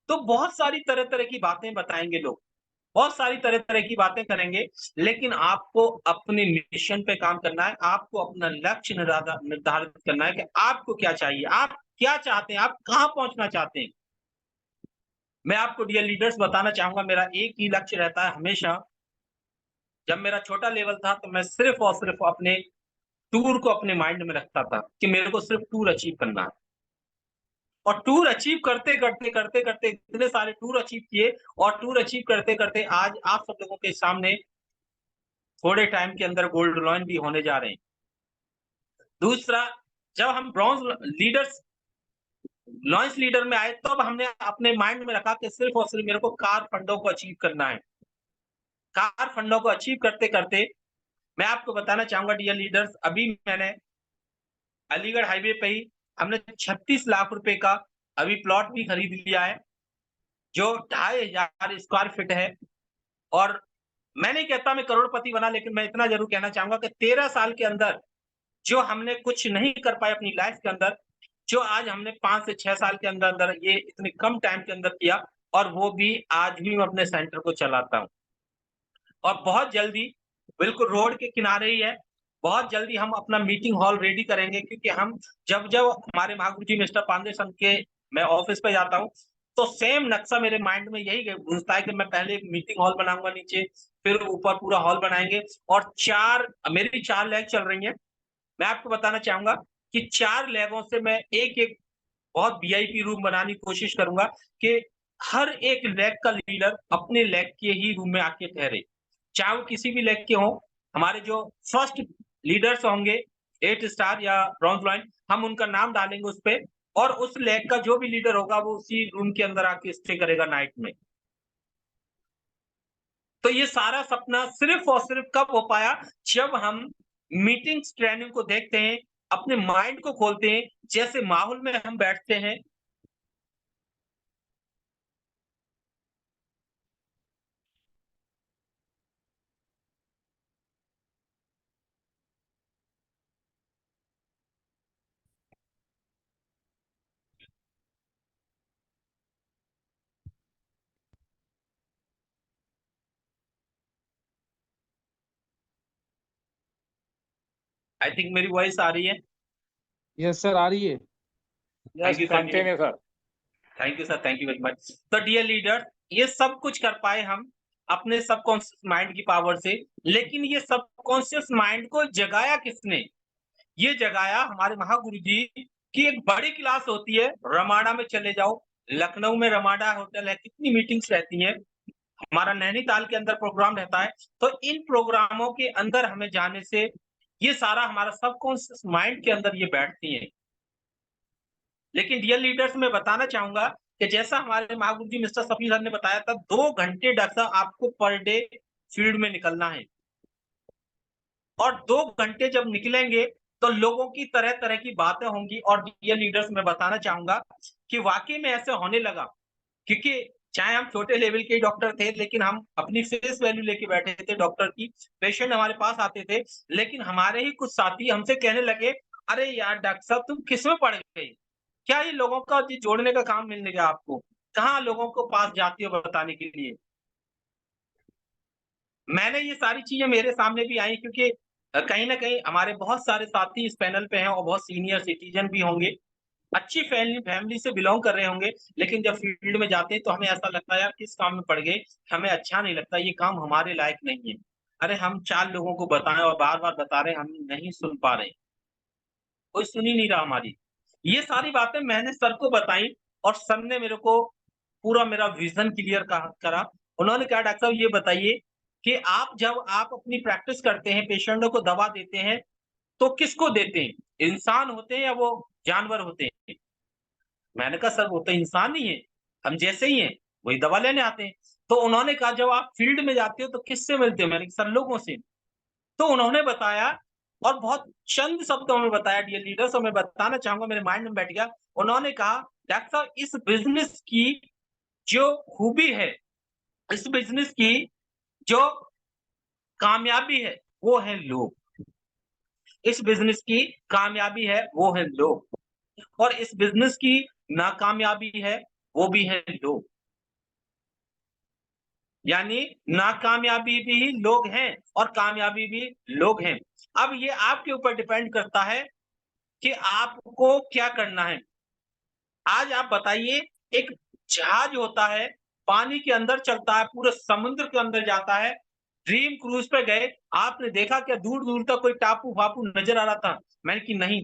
तो बहुत सारी तरह-तरह की बातें बताएँगे लोग, बहुत सारी तरह-तरह की बातें करेंगे, लेकिन आपको अपने मिशन पे काम करना है, आपको अपना लक्ष्य निर्धारित करना है कि आपको क्या चाहिए, आप क्या चाहते हैं, आप कहाँ पहुँचना चाहते हैं। मैं आपको डियर लीडर्स बताना चाहूँगा, मेरा एक ही लक्ष्य रहता है हमेशा। जब मेरा छोटा लेवल था, तो मैं सिर्फ़ और सिर्फ़ अपने टूर को अपने माइंड में रखता था कि मेरे को सिर्फ़ टूर अचीव करना है। और टूर अचीव करते-करते इतने सारे टूर अचीव किए और टूर अचीव करते-करते आज आप सब लोगों के सामने थोड़े टाइम के अंदर गोल्ड लॉइन भी होने जा रहे हैं। दूसरा, जब हम ब्रॉन्ज़ लीडर्स लॉन्च लीडर में आए, तब हमने अपने माइंड में रखा कि सिर्फ़ और सिर्फ़ मेरे को कार फंडों को अचीव करना है। कार फंडों को अचीव करते-करते मैं आपको बताना चाहूँगा डियर लीडर्स, अभी मैंने अलीगढ़ हाईवे पे ही हमने 36 लाख रुपए का अभी प्लॉट भी खरीद लिया है, जो 2500 स्क्वायर फीट है और मैं नहीं कहता मैं करोड़पति बना, लेकिन मैं इतना ज़रूर कहना चाहूँगा कि 13 साल के अंदर जो हमने कुछ नहीं कर पाए अपनी लाइफ़ के अंदर, जो आज हमने 5 से 6 साल के अंदर-अंदर ये इतने कम टाइम के अंदर किया और वो भी आज भी मैं अपने सेंटर को चलाता हूँ। और बहुत जल्दी बिल्कुल रोड के किनारे ही है, बहुत जल्दी हम अपना मीटिंग हॉल रेडी करेंगे क्योंकि हम जब-जब हमारे महागुरु जी मिस्टर पांडे सर के मैं ऑफ़िस पे जाता हूँ, तो सेम नक्शा मेरे माइंड में यही गूँजता है कि मैं पहले एक मीटिंग हॉल बनाऊँगा नीचे, फिर ऊपर पूरा हॉल बनाएँगे और 4 मेरी 4 लैब चल रही हैं। मैं आपको बताना चाहूँगा कि 4 लैबों से मैं एक-एक बहुत वीआईपी रूम बनाने की कोशिश करूँगा कि हर एक लैग का लीडर अपने लैग के ही रूम में आके ठहरे। चाहे वो किसी भी लैग के हों, हमारे जो फर्स्ट लीडर्स होंगे 8 स्टार या ब्रॉन्ज लाइन, हम उनका नाम डालेंगे उसपे और उस लैग का जो भी लीडर होगा वो उसी रूम के अंदर आके स्टे करेगा नाइट में। तो ये सारा सपना सिर्फ़ और सिर्फ़ कब हो पाया, जब हम मीटिंग्स ट्रेनिंग को देखते हैं, अपने माइंड को खोलते हैं, जैसे माहौल में हम बैठते हैं। आई थिंक मेरी वॉइस आ रही है। यस सर, आ रही है। Thank yes, you sir, continue sir. Thank you sir, thank you very much. तो डियर लीडर, ये सब कुछ कर पाए हम अपने सबकॉन्शियस माइंड की पावर से, लेकिन ये सबकॉन्शियस माइंड को जगाया किसने? ये जगाया हमारे महागुरु जी की एक बड़ी क्लास होती है, रमाडा में चले जाओ, लखनऊ में रमाडा होटल है, कितनी मीटिंग्स रहती हैं। हमारा नैनीताल के अंदर प्रोग्राम रहता है, तो इन प्रोग्रामों के अंदर हमें जाने से ये सारा हमारा सबकॉन्शियस माइंड के अंदर ये बैठती हैं। लेकिन डियर लीडर्स मैं बताना चाहूँगा कि जैसा हमारे महागुरु जी मिस्टर सफी सर ने बताया था 2 घंटे डॉक्टर साहब आपको पर डे फील्ड में निकलना है और 2 घंटे जब निकलेंगे तो लोगों की तरह-तरह की बातें होंगी और डियर लीडर्स मैं बताना चाहूँगा कि वाक़ई में ऐसा होने लगा क्योंकि चाहे हम छोटे लेवल के डॉक्टर थे, लेकिन हम अपनी फेस वैल्यू लेके बैठे थे डॉक्टर की। पेशेंट हमारे पास आते थे, लेकिन हमारे ही कुछ साथी हमसे कहने लगे, "अरे यार डॉक्टर साहब तुम किसमें पड़ गए? क्या ये लोगों का जी जोड़ने का काम मिलने गया आपको? कहाँ लोगों को पास जाती हो बताने के लिए?" मैंने ये सारी चीज़ें मेरे सामने भी आई क्योंकि कहीं न कहीं हमारे बहुत सारे साथी इस पैनल पे हैं और बहुत सीनियर सिटीज़न भी होंगे। अच्छी फैमिली फैमिली से बिलॉन्ग कर रहे होंगे, लेकिन जब फील्ड में जाते हैं तो हमें ऐसा लगता है यार किस काम में पड़ गए, हमें अच्छा नहीं लगता, ये काम हमारे लायक नहीं है। अरे हम 4 लोगों को बताएँ और बार-बार बता रहे हैं, हम नहीं सुन पा रहे हैं, कोई सुन ही नहीं रहा हमारी। ये सारी बातें मैंने सर को बताई और सर ने मेरे को पूरा मेरा विज़न क्लियर करा। उन्होंने कहा डॉक्टर साहब ये बताइए कि जब आप अपनी प्रैक्टिस करते हैं, पेशेंटों को दवा देते हैं, तो किसको देते हैं? इंसान होते हैं या वो जानवर होते हैं? मैंने कहा सर वो तो इंसान ही है, हम जैसे ही हैं, वही दवा लेने आते हैं। तो उन्होंने कहा जब आप फील्ड में जाते हो तो किससे मिलते हो? मैंने कहा सर लोगों से। तो उन्होंने बताया और बहुत चंद शब्दों में बताया डियर लीडर्स और मैं बताना चाहूँगा मेरे माइंड में बैठ गया। उन्होंने कहा डॉक्टर साहब इस बिज़नेस की जो खूबी है, इस बिज़नेस की जो कामयाबी है, वो है लोग। इस बिज़नेस की कामयाबी है वो है लोग, और इस बिज़नेस की नाकामयाबी है वो भी है लोग। यानी नाकामयाबी भी लोग हैं और कामयाबी भी लोग हैं। अब ये आपके ऊपर डिपेंड करता है कि आपको क्या करना है। आज आप बताइए, एक जहाज होता है, पानी के अंदर चलता है, पूरे समुद्र के अंदर जाता है। ड्रीम क्रूज़ पे गए, आपने देखा क्या दूर-दूर तक कोई टापू-वापू नज़र आ रहा था? मैंने कि नहीं,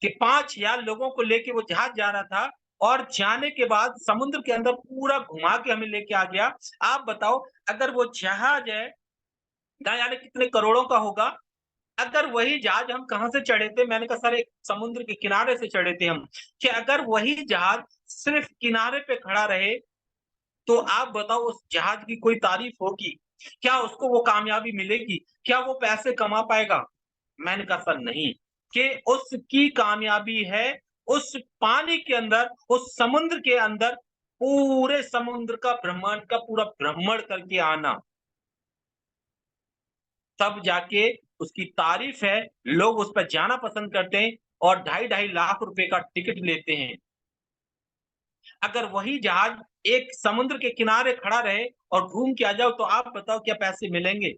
कि 5000 लोगों को लेके वो जहाज जा रहा था और जाने के बाद समुद्र के अंदर पूरा घुमा के हमें लेके आ गया। आप बताओ, अगर वो जहाज है, ना जाने कितने करोड़ों का होगा। अगर वही जहाज हम कहाँ से चढ़े थे? मैंने कहा सर एक समुद्र के किनारे से चढ़े थे हम। कि अगर वही जहाज सिर्फ़ किनारे पे खड़ा रहे, तो आप बताओ उस जहाज की कोई तारीफ़ होगी? क्या उसको वो कामयाबी मिलेगी? क्या वो पैसे कमा पाएगा? मैंने कहा सर नहीं, कि उसकी कामयाबी है उस पानी के अंदर, उस समुद्र के अंदर पूरे समुद्र का ब्रह्मांड का पूरा भ्रमण करके आना। तब जाके उसकी तारीफ़ है, लोग उस पे जाना पसंद करते हैं और ढाई-ढाई लाख रुपए का टिकट लेते हैं। अगर वही जहाज एक समुद्र के किनारे खड़ा रहे और घूम के आ जाओ, तो आप बताओ क्या पैसे मिलेंगे?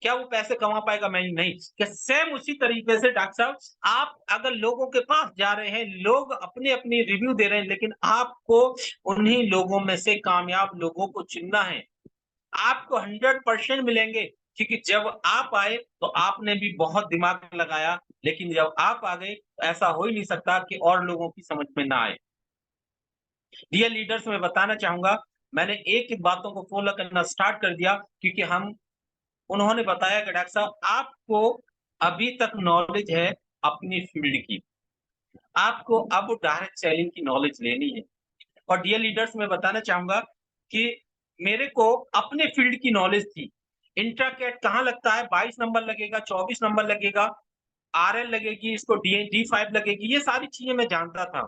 क्या वो पैसे कमा पाएगा? नहीं, नहीं। क्या सेम उसी तरीके से डॉक्टर साहब, आप अगर लोगों के पास जा रहे हैं, लोग अपनी-अपनी रिव्यू दे रहे हैं, लेकिन आपको उन्हीं लोगों में से कामयाब लोगों को चुनना है। आपको 100% मिलेंगे, क्योंकि जब आप आए तो आपने भी बहुत दिमाग लगाया, लेकिन जब आप आ गए तो ऐसा हो ही नहीं सकता कि और लोगों की समझ में ना आए। डियर लीडर्स, मैं बताना चाहूँगा, मैंने एक-एक बातों को फ़ॉलो करना स्टार्ट कर दिया, क्योंकि हम उन्होंने बताया कि डॉक्टर साहब आपको अभी तक नॉलेज है अपनी फ़ील्ड की, आपको अब डायरेक्ट सेलिंग की नॉलेज लेनी है। और डियर लीडर्स, मैं बताना चाहूँगा कि मेरे को अपने फ़ील्ड की नॉलेज थी। इंट्राकैट कहाँ लगता है, 22 नंबर लगेगा, 24 नंबर लगेगा, आरएल लगेगी, इसको डी5 लगेगी, ये सारी चीज़ें मैं जानता था।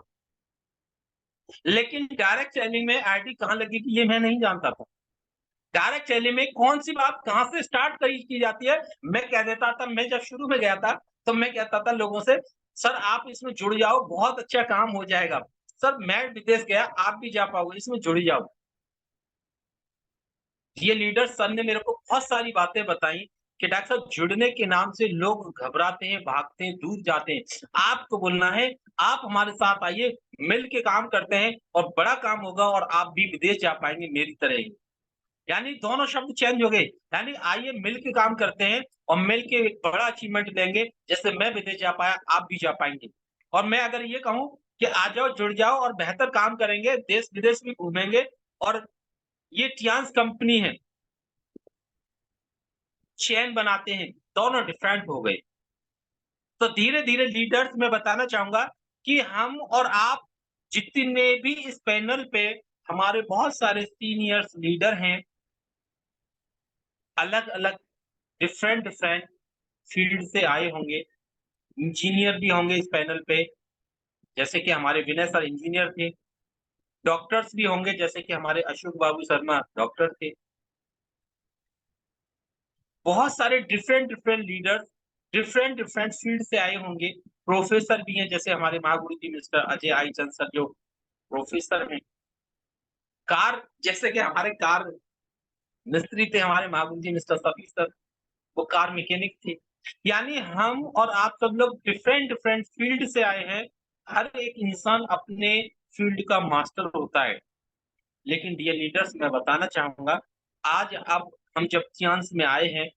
लेकिन डायरेक्ट सेलिंग में आईडी कहाँ लगेगी ये मैं नहीं जानता था। डायरेक्ट सेलिंग में कौन-सी बात कहाँ से स्टार्ट करी की जाती है, मैं कह देता था। मैं जब शुरू में गया था, तो मैं कहता था लोगों से, "सर आप इसमें जुड़ जाओ, बहुत अच्छा काम हो जाएगा। सर मैं विदेश गया, आप भी जा पाओगे, इसमें जुड़ जाओ।" ये लीडर सर ने मेरे को बहुत सारी बातें बताई कि डॉक्टर साहब जुड़ने के नाम से लोग घबराते हैं, भागते हैं, दूर जाते हैं। आपको बोलना है, आप हमारे साथ आइए, मिल के काम करते हैं और बड़ा काम होगा और आप भी विदेश जा पाएँगे मेरी तरह ही। यानी दोनों शब्द चेंज हो गए। यानी आइए मिल के काम करते हैं और मिल के एक बड़ा अचीवमेंट लेंगे, जैसे मैं विदेश जा पाया, आप भी जा पाएँगे। और मैं अगर ये कहूँ कि आ जाओ, जुड़ जाओ और बेहतर काम करेंगे, देश-विदेश भी घूमेंगे, और ये टियान्स कंपनी है, चेन बनाते हैं, दोनों डिफरेंट हो गए। तो धीरे-धीरे लीडर्स मैं बताना चाहूँगा कि हम और आप जितने भी इस पैनल पे हमारे बहुत सारे सीनियर्स लीडर हैं, अलग-अलग डिफरेंट-डिफरेंट फील्ड से आए होंगे, इंजीनियर भी होंगे इस पैनल पे, जैसे कि हमारे विनय सर इंजीनियर थे, डॉक्टर्स भी होंगे जैसे कि हमारे अशोक बाबू शर्मा डॉक्टर थे। बहुत सारे डिफरेंट-डिफरेंट लीडर्स, डिफरेंट-डिफरेंट फील्ड से आए होंगे, प्रोफ़ेसर भी हैं जैसे हमारे महागुरु जी मिस्टर अजय आई चंद सर जो प्रोफ़ेसर हैं। कार जैसे कि हमारे कार मिस्त्री थे हमारे महागुरु जी मिस्टर सतीश सर, वो कार मैकेनिक थे। यानी हम और आप सब लोग डिफरेंट डिफरेंट फील्ड से आए हैं। हर एक इंसान अपने फील्ड का मास्टर होता है। लेकिन डियर लीडर्स, मैं बताना चाहूँगा, आज अब हम जब टियांस में आए हैं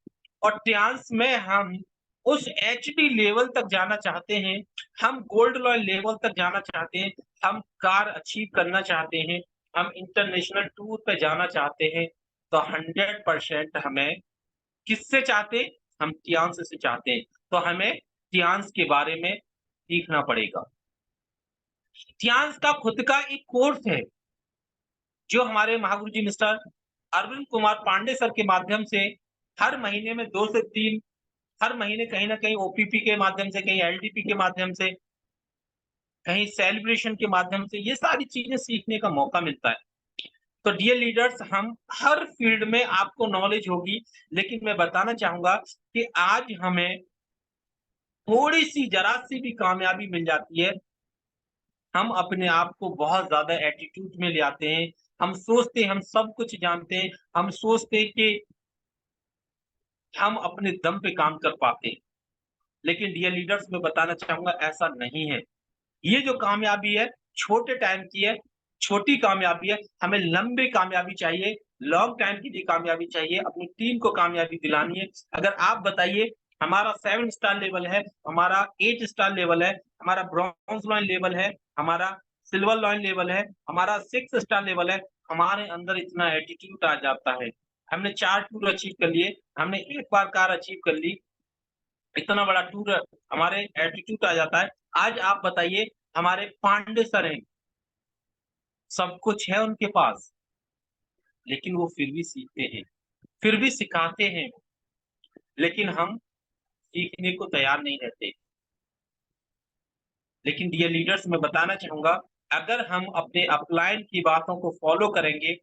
और टियांस में हम उस एचडी लेवल तक जाना चाहते हैं, हम गोल्ड लॉयल लेवल तक जाना चाहते हैं, हम कार अचीव करना चाहते हैं, हम इंटरनेशनल टूर पे जाना चाहते हैं, तो 100% हमें किससे चाहते हैं? हम टियांस से चाहते हैं। तो हमें टियांस के बारे में सीखना पड़ेगा। टियांस का खुद का एक कोर्स है, जो हमारे महागुरु जी मिस्टर अरविंद कुमार पांडे सर के माध्यम से हर महीने में 2 से 3, हर महीने कहीं न कहीं ओपीपी के माध्यम से, कहीं एलडीपी के माध्यम से, कहीं सेलिब्रेशन के माध्यम से, ये सारी चीज़ें सीखने का मौका मिलता है। तो डियर लीडर्स, हम हर फील्ड में आपको नॉलेज होगी, लेकिन मैं बताना चाहूँगा कि आज हमें थोड़ी-सी ज़रा-सी भी कामयाबी मिल जाती है, हम अपने आप को बहुत ज़्यादा एटीट्यूड में ले आते हैं। हम सोचते हैं हम सब कुछ जानते हैं, हम सोचते हैं कि हम अपने दम पे काम कर पाते हैं। लेकिन डियर लीडर्स मैं बताना चाहूँगा ऐसा नहीं है। ये जो कामयाबी है, छोटे टाइम की है, छोटी कामयाबी है, हमें लंबी कामयाबी चाहिए, लॉन्ग टाइम की भी कामयाबी चाहिए, अपनी टीम को कामयाबी दिलानी है। अगर आप बताइए हमारा 7 स्टार लेवल है, हमारा 8 स्टार लेवल है, हमारा ब्रॉन्ज लॉइन लेवल है, हमारा सिल्वर लॉइन लेवल है, हमारा 6 स्टार लेवल है, हमारे अंदर इतना एटीट्यूड आ जाता है। हमने 4 टूर अचीव कर लिए, हमने एक बार कार अचीव कर ली, इतना बड़ा टूर हमारे एटीट्यूड आ जाता है। आज आप बताइए हमारे पांडे सर हैं, सब कुछ है उनके पास, लेकिन वो फिर भी सीखते हैं, फिर भी सिखाते हैं, लेकिन हम सीखने को तैयार नहीं रहते। लेकिन डियर लीडर्स मैं बताना चाहूँगा, अगर हम अपने अपलाइन की बातों को फॉलो करेंगे,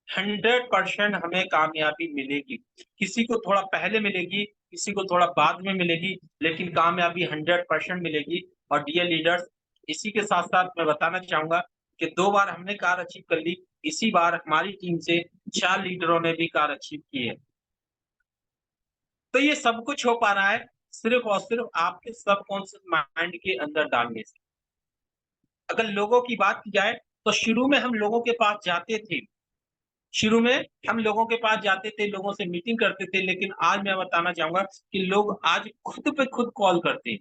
100% हमें कामयाबी मिलेगी। किसी को थोड़ा पहले मिलेगी, किसी को थोड़ा बाद में मिलेगी, लेकिन कामयाबी 100% मिलेगी। और डियर लीडर्स, इसी के साथ-साथ मैं बताना चाहूँगा कि 2 बार हमने कार अचीव कर ली, इसी बार हमारी टीम से 4 लीडरों ने भी कार अचीव की है। तो ये सब कुछ हो पा रहा है सिर्फ़ और सिर्फ़ आपके सबकॉन्शियस माइंड के अंदर डालने से। अगर लोगों की बात की जाए, तो शुरू में हम लोगों के पास जाते थे। शुरू में हम लोगों के पास जाते थे, लोगों से मीटिंग करते थे, लेकिन आज मैं बताना चाहूँगा कि लोग आज खुद पे खुद कॉल करते हैं।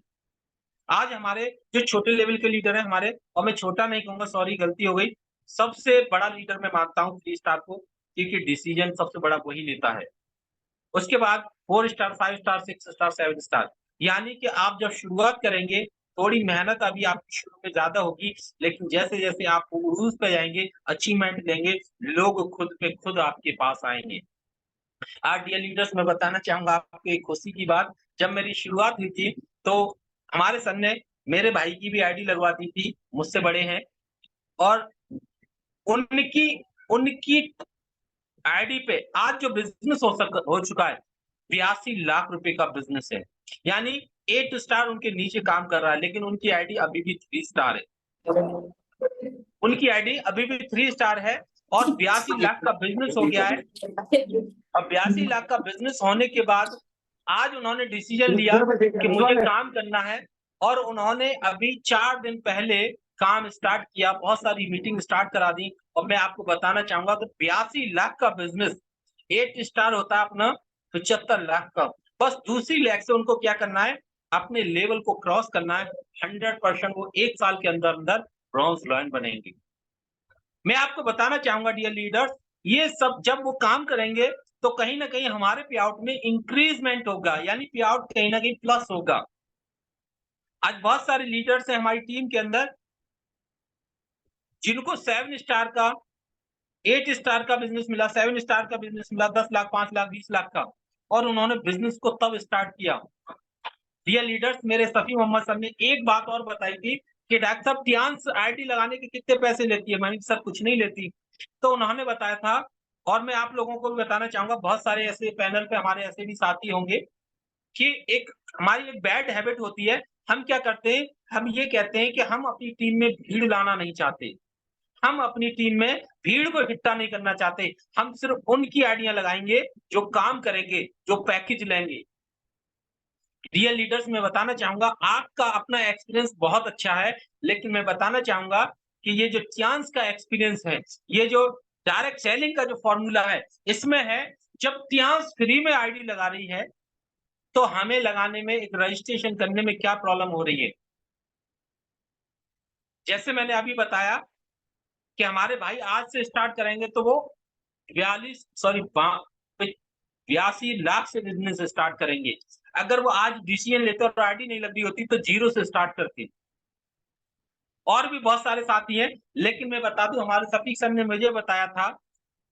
आज हमारे जो छोटे लेवल के लीडर हैं हमारे, और मैं छोटा नहीं कहूँगा, सॉरी गलती हो गई। सबसे बड़ा लीडर मैं मानता हूँ 3 स्टार को, क्योंकि डिसीज़न सबसे बड़ा वही लेता है। उसके बाद 4 स्टार, 5 स्टार, 6 स्टार, 7 स्टार। यानी कि आप जब शुरुआत करेंगे, थोड़ी मेहनत अभी आपकी शुरू में ज़्यादा होगी, लेकिन जैसे-जैसे आप उरूज़ पे जाएँगे, अचीवमेंट लेंगे, लोग खुद पे खुद आपके पास आएँगे। आज डियर लीडर्स मैं बताना चाहूँगा आपको एक खुशी की बात, जब मेरी शुरुआत हुई थी, तो हमारे सर ने मेरे भाई की भी आईडी लगवा दी थी, मुझसे बड़े हैं, और उनकी उनकी आईडी पे आज जो बिज़नेस हो चुका है, 82 लाख रुपए का बिज़नेस है। यानी 8 स्टार उनके नीचे काम कर रहा है, लेकिन उनकी आईडी अभी भी 3 स्टार है। उनकी आईडी अभी भी 3 स्टार है, और 82 लाख का बिज़नेस हो गया है। अब 82 लाख का बिज़नेस होने के बाद आज उन्होंने डिसीज़न लिया कि मुझे काम करना है, और उन्होंने अभी 4 दिन पहले काम स्टार्ट किया, बहुत सारी मीटिंग स्टार्ट करा दी, और मैं आपको बताना चाहूँगा कि 82 लाख का बिज़नेस 8 स्टार होता है अपना 75 लाख का। बस दूसरी लेग से उनको क्या करना है, अपने लेवल को क्रॉस करना है, 100% वो 1 साल के अंदर-अंदर ब्रॉन्ज लॉयन बनेंगे। मैं आपको बताना चाहूँगा डियर लीडर्स, ये सब जब वो काम करेंगे, तो कहीं न कहीं हमारे पे-आउट में इंक्रीज़मेंट होगा, यानी पे-आउट कहीं न कहीं प्लस होगा। आज बहुत सारे लीडर्स हैं हमारी टीम के अंदर, जिनको 7 स्टार का, 8 स्टार का बिज़नेस मिला, 7 स्टार का बिज़नेस मिला, 10 लाख, 5 लाख, 20 लाख का, और उन्होंने बिज़नेस को तब स्टार्ट किया। डियर लीडर्स, मेरे शफी मोहम्मद सर ने एक बात और बताई थी कि डॉक्टर साहब टियान्स आईडी लगाने के कितने पैसे लेती है? मैंने कहा सर कुछ नहीं लेती। तो उन्होंने बताया था, और मैं आप लोगों को भी बताना चाहूँगा, बहुत सारे ऐसे पैनल पे हमारे ऐसे भी साथी होंगे कि एक हमारी एक बैड हैबिट होती है, हम क्या करते हैं, हम ये कहते हैं कि हम अपनी टीम में भीड़ लाना नहीं चाहते। हम अपनी टीम में भीड़ को इकट्ठा नहीं करना चाहते। हम सिर्फ़ उनकी आईडियाँ लगाएँगे जो काम करेंगे, जो पैकेज लेंगे। डियर लीडर्स मैं बताना चाहूँगा आपका अपना एक्सपीरियंस बहुत अच्छा है, लेकिन मैं बताना चाहूँगा कि ये जो चांस का एक्सपीरियंस है, ये जो डायरेक्ट सेलिंग का जो फ़ॉर्मूला है, इसमें है जब चांस फ्री में आईडी लगा रही है, तो हमें लगाने में, एक रजिस्ट्रेशन करने में क्या प्रॉब्लम हो रही है? जैसे मैंने अभी बताया कि हमारे भाई आज से स्टार्ट करेंगे तो वो 42 सॉरी बा 82 लाख से बिज़नेस स्टार्ट करेंगे। अगर वो आज डिसीजन लेते और आईडी नहीं लग रही होती तो 0 से स्टार्ट करते। और भी बहुत सारे साथी हैं, लेकिन मैं बता दूँ हमारे सफीक सर ने मुझे बताया था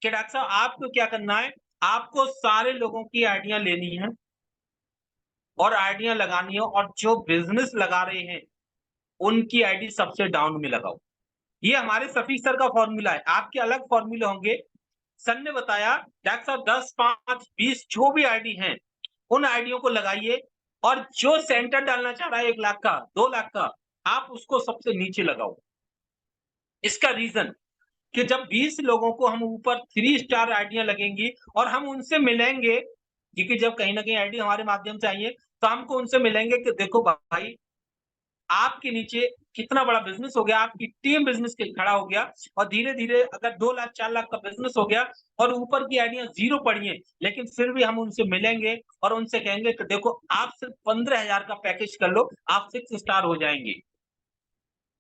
कि डॉक्टर साहब आपको क्या करना है, आपको सारे लोगों की आईडियाँ लेनी है और आईडियाँ लगानी है, और जो बिज़नेस लगा रहे हैं, उनकी आईडी सबसे डाउन में लगाओ। ये हमारे सफीक सर का फ़ॉर्मूला है, आपके अलग फ़ॉर्मूले होंगे। सर ने बताया डॉक्टर साहब 10, 5, 20 जो भी आईडी हैं, उन आईडियों को लगाइए और जो सेंटर डालना चाह रहा है 1 लाख का, 2 लाख का, आप उसको सबसे नीचे लगाओ। इसका रीज़न कि जब 20 लोगों को हम ऊपर 3 स्टार आईडियाँ लगेंगी और हम उनसे मिलेंगे, क्योंकि जब कहीं न कहीं आईडी हमारे माध्यम से आई है, तो हमको उनसे मिलेंगे कि देखो भाई, आपके नीचे कितना बड़ा बिज़नेस हो गया, आपकी टीम बिज़नेस के खड़ा हो गया और धीरे-धीरे अगर 2 लाख 4 लाख का बिज़नेस हो गया और ऊपर की आईडियाँ 0 पड़ी हैं, लेकिन फिर भी हम उनसे मिलेंगे और उनसे कहेंगे कि देखो आप सिर्फ 15,000 का पैकेज कर लो, आप 6 स्टार हो जाएँगे।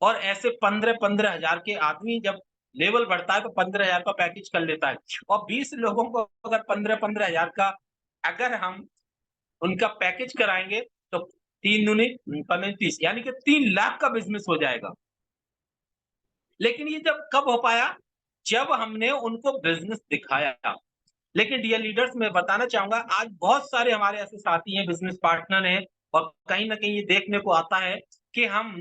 और ऐसे 15-15 हज़ार के आदमी जब लेवल बढ़ता है तो 15,000 का पैकेज कर लेता है और 20 लोगों को अगर 15-15 हज़ार का अगर हम उनका पैकेज कराएँगे तो 3 दूनी 30 यानी कि 3 लाख का बिज़नेस हो जाएगा। लेकिन ये जब कब हो पाया? जब हमने उनको बिज़नेस दिखाया। लेकिन डियर लीडर्स मैं बताना चाहूँगा आज बहुत सारे हमारे ऐसे साथी हैं, बिज़नेस पार्टनर हैं और कहीं न कहीं ये देखने को आता है कि हम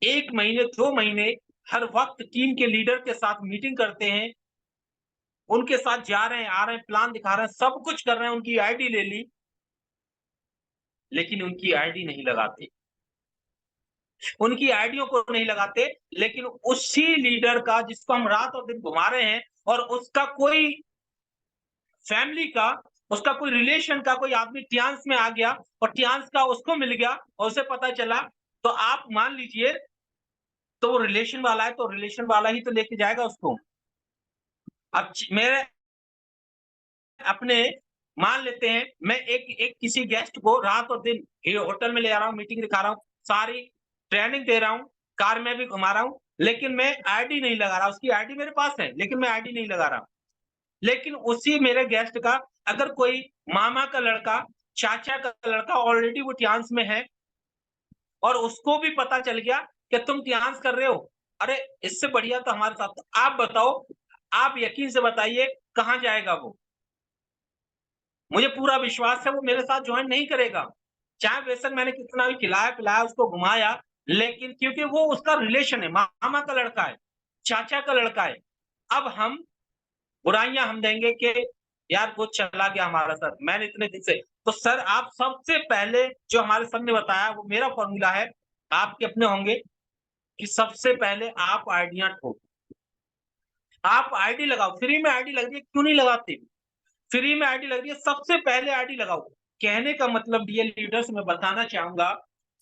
1 महीने, 2 महीने हर वक़्त टीम के लीडर के साथ मीटिंग करते हैं, उनके साथ जा रहे हैं, आ रहे हैं, प्लान दिखा रहे हैं, सब कुछ कर रहे हैं, उनकी आईडी ले ली, लेकिन उनकी आईडी नहीं लगाते। उनकी आईडियों को नहीं लगाते, लेकिन उसी लीडर का जिसको हम रात और दिन घुमा रहे हैं और उसका कोई फैमिली का, उसका कोई रिलेशन का कोई आदमी ट्रांस में आ गया और ट्रांस का उसको मिल गया और उसे पता चला, तो आप मान लीजिए तो वो रिलेशन वाला है, तो रिलेशन वाला ही तो लेके जाएगा उसको। अब मेरे अपने मान लेते हैं मैं एक एक किसी गेस्ट को रात और दिन ये होटल में ले आ रहा हूँ, मीटिंग दिखा रहा हूँ, सारी ट्रेनिंग दे रहा हूँ, कार में भी घुमा रहा हूँ, लेकिन मैं आईडी नहीं लगा रहा, उसकी आईडी मेरे पास है, लेकिन मैं आईडी नहीं लगा रहा। लेकिन उसी मेरे गेस्ट का अगर कोई मामा का लड़का, चाचा का लड़का ऑलरेडी वो ट्रांस में है और उसको भी पता चल गया कि तुम ट्रांस कर रहे हो, अरे इससे बढ़िया तो हमारे साथ तो आप बताओ, आप यकीन से बताइए कहाँ जाएगा वो? मुझे पूरा विश्वास है वो मेरे साथ जॉइन नहीं करेगा। चाहे बेशक मैंने कितना भी खिलाया-पिलाया, उसको घुमाया, लेकिन क्योंकि वो उसका रिलेशन है, मामा का लड़का है, चाचा का लड़का है। अब हम बुराइयाँ हम देंगे कि यार वो चला गया हमारा सर, मैंने इतने दिन से तो सर आप सबसे पहले जो हमारे सर ने बताया वो मेरा फ़ॉर्मूला है, आपके अपने होंगे कि सबसे पहले आप आइडियाँ ठोको। आप आईडी लगाओ, फ्री में आईडी लग रही है, क्यों नहीं लगाते? फ्री में आईडी लग रही है, सबसे पहले आईडी लगाओ। कहने का मतलब डियर लीडर्स मैं बताना चाहूँगा,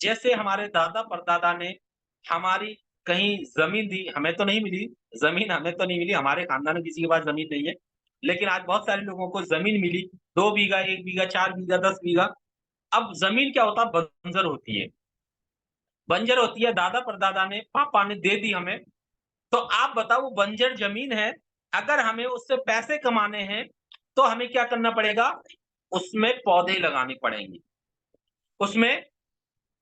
जैसे हमारे दादा-परदादा ने हमारी कहीं ज़मीन दी, हमें तो नहीं मिली, ज़मीन हमें तो नहीं मिली, हमारे खानदान में किसी के पास ज़मीन नहीं है। लेकिन आज बहुत सारे लोगों को ज़मीन मिली, 2 बीघा, 1 बीघा, 4 बीघा, 10 बीघा। अब ज़मीन क्या होता है बंजर होती है। बंजर होती है, दादा-परदादा ने, पापा ने दे दी हमें, तो आप बताओ वो बंजर ज़मीन है, अगर हमें उससे पैसे कमाने हैं, तो हमें क्या करना पड़ेगा? उसमें पौधे लगाने पड़ेंगे। उसमें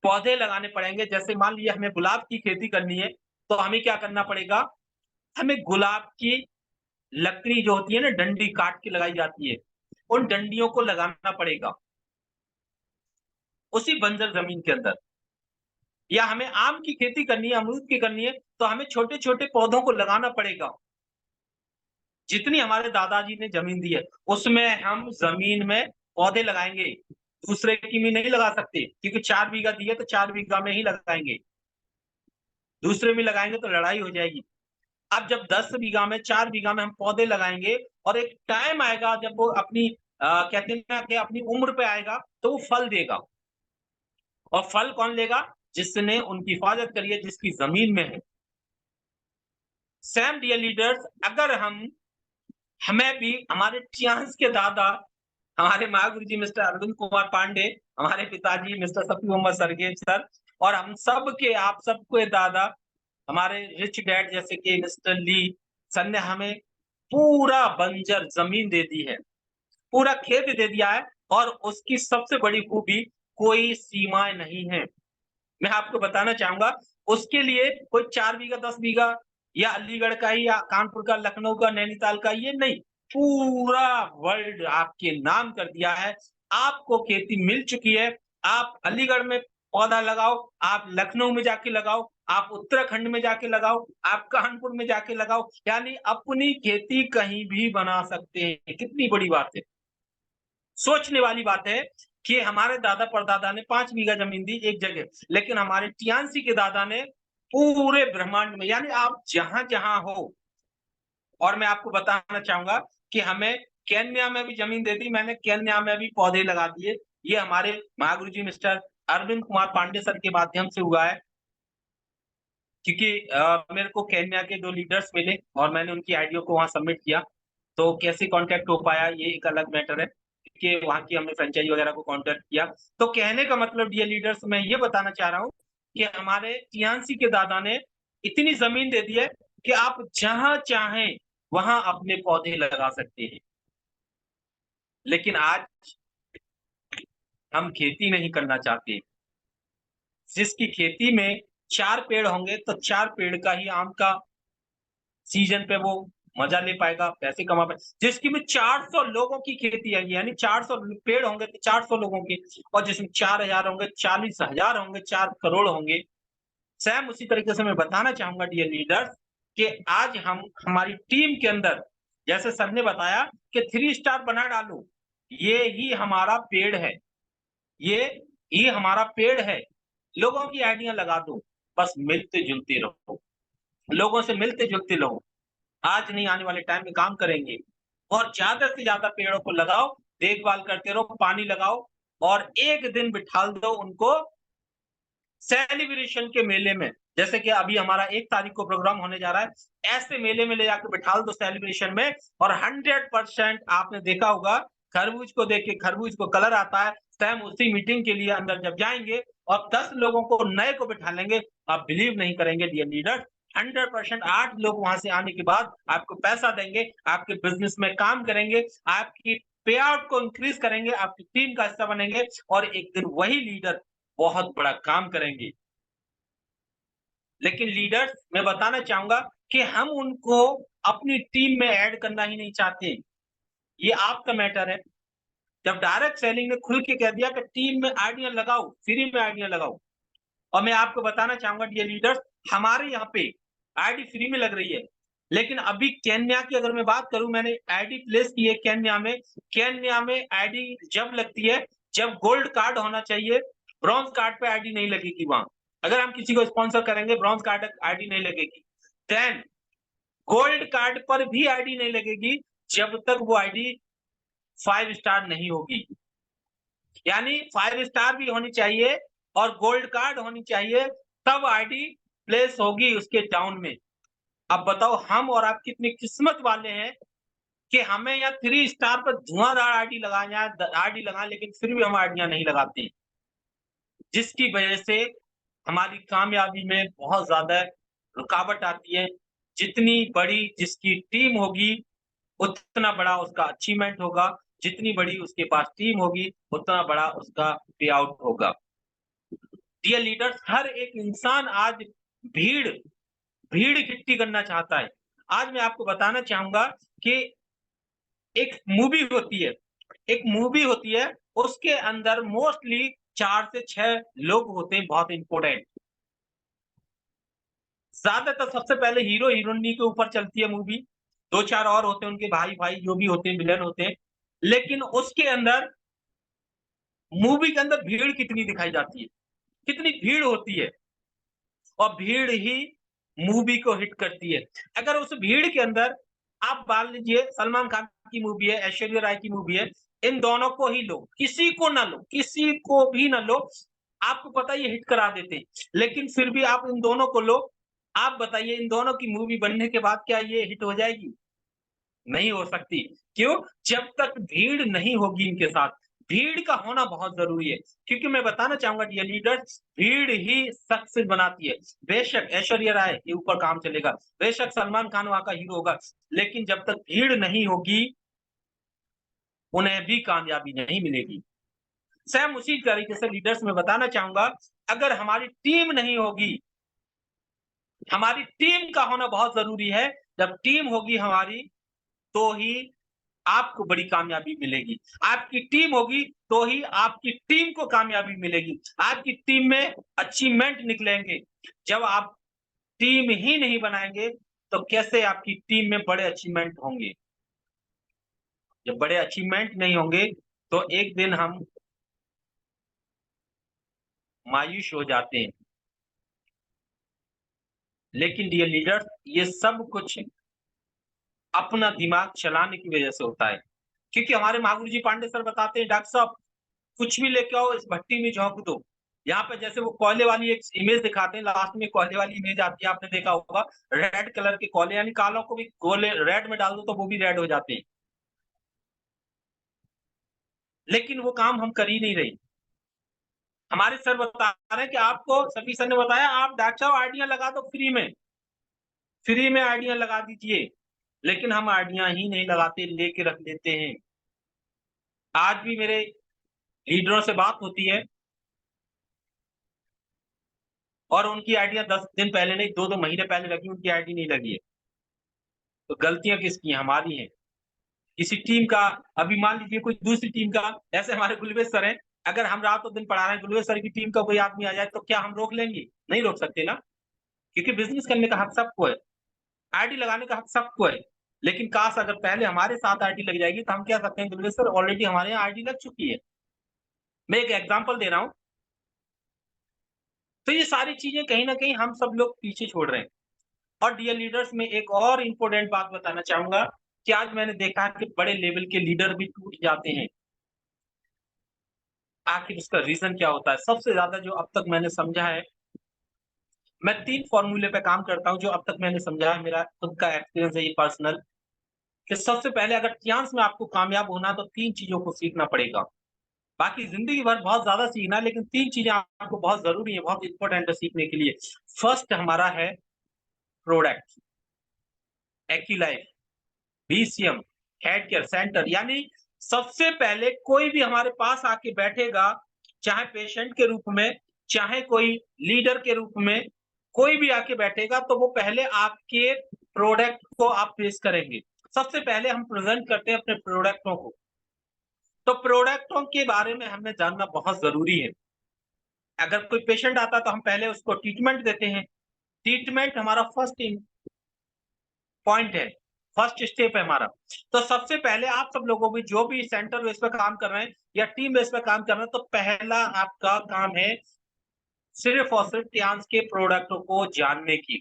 पौधे लगाने पड़ेंगे, जैसे मान लीजिए हमें गुलाब की खेती करनी है, तो हमें क्या करना पड़ेगा? हमें गुलाब की लकड़ी जो होती है ना, डंडी काट के लगाई जाती है, उन डंडियों को लगाना पड़ेगा, उसी बंजर ज़मीन के अंदर। या हमें आम की खेती करनी है, अमरूद की करनी है, तो हमें छोटे-छोटे पौधों को लगाना पड़ेगा। जितनी हमारे दादाजी ने ज़मीन दी है, उसमें हम ज़मीन में पौधे लगाएँगे, दूसरे की भी नहीं लगा सकते, क्योंकि 4 बीघा दी है तो 4 बीघा में ही लगाएँगे, दूसरे में लगाएँगे तो लड़ाई हो जाएगी। अब जब 10 बीघा में, 4 बीघा में हम पौधे लगाएँगे और एक टाइम आएगा जब वो अपनी कहते हैं ना कि अपनी उम्र पे आएगा, तो वो फल देगा और फल कौन लेगा? जिसने उनकी हिफाज़त करी है, जिसकी ज़मीन में है। सेम डियर लीडर्स अगर हमें भी हमारे टियान्स के दादा, हमारे महागुरुजी मिस्टर अरविंद कुमार पांडे, हमारे पिताजी मिस्टर शफी मोहम्मद सरगेज सर और हम सब के आप सबके दादा, हमारे रिच डैड जैसे कि मिस्टर ली सर ने हमें पूरा बंजर ज़मीन दे दी है, पूरा खेत दे दिया है और उसकी सबसे बड़ी खूबी कोई सीमाएँ नहीं है। मैं आपको बताना चाहूँगा, उसके लिए कोई 4 बीघा, 10 बीघा या अलीगढ़ का ही या कानपुर का, लखनऊ का, नैनीताल का ये नहीं, पूरा वर्ल्ड आपके नाम कर दिया है। आपको खेती मिल चुकी है, आप अलीगढ़ में पौधा लगाओ, आप लखनऊ में जाके लगाओ, आप उत्तराखंड में जाके लगाओ, आप कानपुर में जाके लगाओ, यानी अपनी खेती कहीं भी बना सकते हैं। कितनी बड़ी बात है। सोचने वाली बात है कि हमारे दादा-परदादा ने 5 बीघा ज़मीन दी एक जगह, लेकिन हमारे टियानसी के दादा ने पूरे ब्रह्मांड में, यानी आप जहाँ-जहाँ हो। और मैं आपको बताना चाहूँगा कि हमें केन्या में भी ज़मीन दे दी, मैंने केन्या में भी पौधे लगा दिए। ये हमारे महागुरुजी मिस्टर अरविंद कुमार पांडे सर के माध्यम से हुआ है। क्योंकि मेरे को केन्या के 2 लीडर्स मिले और मैंने उनकी आईडिया को वहाँ सबमिट किया। तो कैसे कॉन्टैक्ट हो पाया ये एक अलग मैटर है, कि वहाँ की हमने फ्रेंचाइज़ी वगैरह को कॉन्टैक्ट किया। तो कहने का मतलब डियर लीडर्स मैं ये बताना चाह रहा हूँ कि हमारे टियानसी के दादा ने इतनी ज़मीन दे दी है कि आप जहाँ चाहें वहाँ अपने पौधे लगा सकते हैं। लेकिन आज हम खेती नहीं करना चाहते। जिसकी खेती में 4 पेड़ होंगे तो 4 पेड़ का ही आम का सीज़न पे वो मज़ा ले पाएगा, पैसे कमा पाए, जिसकी में 400 लोगों की खेती है, यानी 400 पेड़ होंगे तो 400 लोगों के, और जिसमें 4000 होंगे, 40,000 होंगे, 4 करोड़ होंगे। सेम उसी तरीके से मैं बताना चाहूँगा डियर लीडर्स कि आज हम हमारी टीम के अंदर, जैसे सर ने बताया कि 3 स्टार बना डालो, ये ही हमारा पेड़ है, ये ही हमारा पेड़ है। लोगों की आइडिया लगा दो, बस मिलते-जुलते रहो, लोगों से मिलते-जुलते रहो। आज नहीं आने वाले टाइम में काम करेंगे और ज़्यादा से ज़्यादा पेड़ों को लगाओ, देखभाल करते रहो, पानी लगाओ और एक दिन बिठाल दो उनको सेलिब्रेशन के मेले में। जैसे कि अभी हमारा 1 तारीख को प्रोग्राम होने जा रहा है, ऐसे मेले में ले जाके बिठाल दो सेलिब्रेशन में, और 100% आपने देखा होगा खरबूज को देख के खरबूज को कलर आता है, सेम उसी मीटिंग के लिए अंदर जब जाएँगे और 10 लोगों को नए को बिठा लेंगे, आप बिलीव नहीं करेंगे डियर लीडर्स, 100% 8 लोग वहाँ से आने के बाद आपको पैसा देंगे, आपके बिज़नेस में काम करेंगे, आपकी पे आउट को इंक्रीज़ करेंगे, आपकी टीम का हिस्सा बनेंगे और एक दिन वही लीडर बहुत बड़ा काम करेंगे। लेकिन लीडर्स मैं बताना चाहूँगा कि हम उनको अपनी टीम में ऐड करना ही नहीं चाहते। ये आपका मैटर है। जब डायरेक्ट सेलिंग ने खुल के कह दिया कि टीम में आइडिया लगाओ, फ्री में आइडिया लगाओ। और मैं आपको बताना चाहूँगा डियर लीडर्स, हमारे यहाँ पे आईडी फ्री में लग रही है। लेकिन अभी केन्या की अगर मैं बात करूँ, मैंने आईडी प्लेस की है केन्या में। केन्या में आईडी जब लगती है, जब गोल्ड कार्ड होना चाहिए, ब्रॉन्ज कार्ड पे आईडी नहीं लगेगी वहाँ। अगर हम किसी को स्पॉन्सर करेंगे, ब्रॉन्ज कार्ड आईडी नहीं लगेगी। देन गोल्ड कार्ड पर भी आईडी नहीं लगेगी, जब तक वो आईडी 5 स्टार नहीं होगी। यानी 5 स्टार भी होनी चाहिए और गोल्ड कार्ड होनी चाहिए, तब आईडी प्लेस होगी उसके टाउन में। अब बताओ हम और आप कितनी किस्मत वाले हैं कि हमें यहाँ 3 स्टार पर धुआंधार आईडी लगाएँ, लेकिन फिर भी हम आईडियाँ नहीं लगाते हैं। जिसकी वजह से हमारी कामयाबी में बहुत ज़्यादा रुकावट आती है। जितनी बड़ी जिसकी टीम होगी, उतना बड़ा उसका अचीवमेंट होगा, जितनी बड़ी उसके पास टीम होगी, उतना बड़ा उसका पे आउट होगा। डियर लीडर्स, हर एक इंसान आज भीड़ भीड़ इकट्ठी करना चाहता है। आज मैं आपको बताना चाहूँगा कि एक मूवी होती है, एक मूवी होती है, उसके अंदर मोस्टली 4 से 6 लोग होते हैं बहुत इम्पोर्टेंट। ज़्यादातर सबसे पहले हीरो-हीरोइनी के ऊपर चलती है मूवी, 2-4 और होते हैं उनके भाई-भाई जो भी होते हैं, विलेन होते हैं। लेकिन उसके अंदर मूवी के अंदर भीड़ कितनी दिखाई जाती है, कितनी भीड़ होती है और भीड़ ही मूवी को हिट करती है। अगर उस भीड़ के अंदर आप मान लीजिए सलमान खान की मूवी है, ऐश्वर्या राय की मूवी है, इन दोनों को ही लो, किसी को ना लो, किसी को भी ना लो, आपको पता है ये हिट करा देते हैं। लेकिन फिर भी आप इन दोनों को लो, आप बताइए इन दोनों की मूवी बनने के बाद क्या ये हिट हो जाएगी? नहीं हो सकती। क्यों? जब तक भीड़ नहीं होगी इनके साथ। भीड़ का होना बहुत ज़रूरी है, क्योंकि मैं बताना चाहूँगा डियर लीडर्स, भीड़ ही सक्सेस बनाती है। बेशक ऐश्वर्या राय के ऊपर काम चलेगा, बेशक सलमान खान वहाँ का हीरो होगा, लेकिन जब तक भीड़ नहीं होगी, उन्हें भी कामयाबी नहीं मिलेगी। सेम उसी तरीके से लीडर्स मैं बताना चाहूँगा, अगर हमारी टीम नहीं होगी, हमारी टीम का होना बहुत ज़रूरी है। जब टीम होगी हमारी, तो ही आपको बड़ी कामयाबी मिलेगी। आपकी टीम होगी, तो ही आपकी टीम को कामयाबी मिलेगी। आपकी टीम में अचीवमेंट निकलेंगे। जब आप टीम ही नहीं बनाएंगे तो कैसे आपकी टीम में बड़े अचीवमेंट होंगे? जब बड़े अचीवमेंट नहीं होंगे तो एक दिन हम मायूस हो जाते हैं। लेकिन डियर लीडर्स, ये सब कुछ अपना दिमाग चलाने की वजह से होता है। क्योंकि हमारे महागुरु जी पांडे सर बताते हैं, डॉक्टर साहब कुछ भी लेके आओ, इस भट्टी में झोंक दो। यहाँ पे जैसे वो कोयले वाली एक इमेज दिखाते हैं, लास्ट में कोयले वाली इमेज आती है, आपने देखा होगा। रेड कलर के कोयले, यानी कालों को भी गोले रेड में डाल दो तो वो भी रेड हो जाते हैं। लेकिन वो काम हम कर ही नहीं रहे। हमारे सर बता रहे हैं कि आपको, सभी सर ने बताया, आप डॉक्टर साहब आइडिया लगा दो फ्री में आइडिया लगा दीजिए। लेकिन हम आइडिया ही नहीं लगाते, लेके रख देते हैं। आज भी मेरे लीडरों से बात होती है और उनकी आइडिया 10 दिन पहले नहीं, 2-2 महीने पहले लगी, उनकी आईडी नहीं लगी है। तो गलतियाँ किसकी हैं? हमारी हैं। किसी टीम का, अभी मान लीजिए कोई दूसरी टीम का, ऐसे हमारे गुलवेज सर हैं, अगर हम रातों दिन पढ़ा रहे हैं, गुलवेज सर की टीम का कोई आदमी आ जाए तो क्या हम रोक लेंगे? नहीं रोक सकते ना, क्योंकि बिज़नेस करने का हक सबको है, आईडी लगाने का हक सबको है। लेकिन काश अगर पहले हमारे साथ आईडी लग जाएगी तो हम कह सकते हैं गुलवेज सर ऑलरेडी हमारे यहाँ आईडी लग चुकी है। मैं एक एग्ज़ाम्पल दे रहा हूँ। तो ये सारी चीज़ें कहीं न कहीं हम सब लोग पीछे छोड़ रहे हैं। और डियर लीडर्स, मैं एक और इम्पोर्टेंट बात बताना चाहूँगा कि आज मैंने देखा है कि बड़े लेवल के लीडर भी टूट जाते हैं। आखिर इसका रीज़न क्या होता है? सबसे ज़्यादा जो अब तक मैंने समझा है, मैं 3 फ़ॉर्मूले पे काम करता हूँ जो अब तक मैंने समझा है, मेरा खुद का एक्सपीरियंस है ये पर्सनल, कि सबसे पहले अगर चांस में आपको कामयाब होना है तो 3 चीज़ों को सीखना पड़ेगा। बाकी ज़िंदगी भर बहुत ज़्यादा सीखना है, लेकिन 3 चीज़ें आपको बहुत ज़रूरी है, बहुत इम्पोर्टेंट है सीखने के लिए। फर्स्ट हमारा है product, Aculife, BCM, head care centre, यानी सबसे पहले कोई भी हमारे पास आके बैठेगा, चाहे पेशेंट के रूप में, चाहे कोई लीडर के रूप में, कोई भी आके बैठेगा तो वो पहले आपके प्रोडक्ट को आप पेश करेंगे। सबसे पहले हम प्रेज़ेंट करते हैं अपने प्रोडक्टों को। तो प्रोडक्टों के बारे में हमें जानना बहुत ज़रूरी है। अगर कोई पेशेंट आता है तो हम पहले उसको ट्रीटमेंट देते हैं। ट्रीटमेंट हमारा फर्स्ट इन पॉइंट है, फर्स्ट स्टेप है हमारा। तो सबसे पहले आप सब लोगों भी जो भी सेंटर बेस पे काम कर रहे हैं या टीम बेस पे काम कर रहे हैं, तो पहला आपका काम है सिर्फ़ और सिर्फ़ ट्यांस के प्रोडक्टों को जानने की,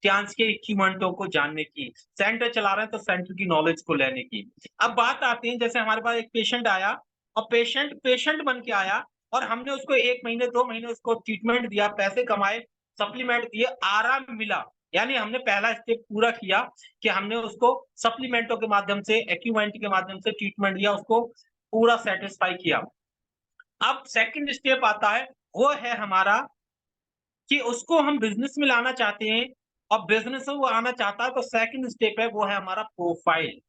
ट्यांस के इक्विपमेंटों को जानने की। सेंटर चला रहे हैं तो सेंटर की नॉलेज को लेने की। अब बात आती है, जैसे हमारे पास एक पेशेंट आया और पेशेंट पेशेंट बन के आया और हमने उसको 1 महीने, 2 महीने उसको ट्रीटमेंट दिया, पैसे कमाए, सप्लीमेंट दिए, आराम मिला। यानी हमने पहला स्टेप पूरा किया कि हमने उसको सप्लीमेंटों के माध्यम से, एक्यूपमेंट के माध्यम से ट्रीटमेंट दिया, उसको पूरा सैटिस्फाई किया। अब सेकंड स्टेप आता है, वो है हमारा कि उसको हम बिज़नेस में लाना चाहते हैं और बिज़नेस में वो आना चाहता है, तो सेकंड स्टेप है, वो है हमारा प्रोफाइल।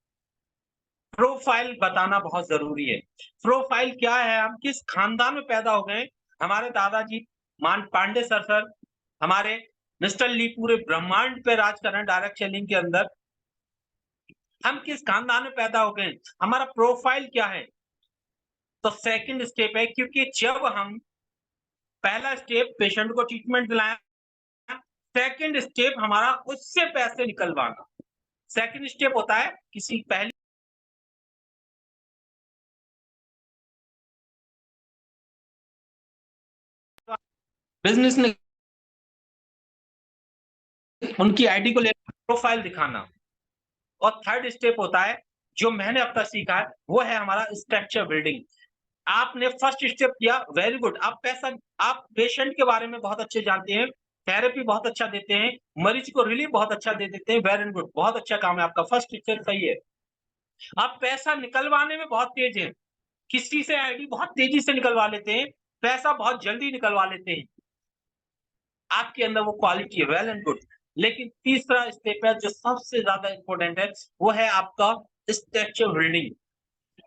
प्रोफाइल बताना बहुत ज़रूरी है। प्रोफाइल क्या है, हम किस खानदान में पैदा हो गए। हमारे दादाजी मान पांडे सर हमारे मिस्टर ली पूरे ब्रह्मांड पे राज कर रहे हैं डायरेक्ट सेलिंग के अंदर। हम किस खानदान में पैदा हो गए, हमारा प्रोफाइल क्या है? तो सेकंड स्टेप है, क्योंकि जब हम पहला स्टेप पेशेंट को ट्रीटमेंट दिलाया, सेकंड स्टेप हमारा उससे पैसे निकलवाना। सेकंड स्टेप होता है किसी पहली बिज़नेस ने उनकी आईडी को लेकर प्रोफाइल दिखाना। और थर्ड स्टेप होता है, जो मैंने अब तक सीखा है, वो है हमारा स्ट्रक्चर बिल्डिंग। आपने फर्स्ट स्टेप किया, वेरी गुड। आप पेशेंट के बारे में बहुत अच्छे जानते हैं, थेरेपी बहुत अच्छा देते हैं, मरीज को रिलीफ बहुत अच्छा दे देते हैं, वेरी गुड, बहुत अच्छा काम है आपका, फर्स्ट स्टेप सही है। आप पैसा निकलवाने में बहुत तेज हैं, किसी से आईडी बहुत तेजी से निकलवा लेते हैं, पैसा बहुत जल्दी निकलवा लेते हैं। आपके अंदर वो क्वालिटी है, वेल एंड गुड। लेकिन तीसरा स्टेप है जो सबसे ज़्यादा इम्पोर्टेंट है, वो है आपका स्ट्रक्चर बिल्डिंग।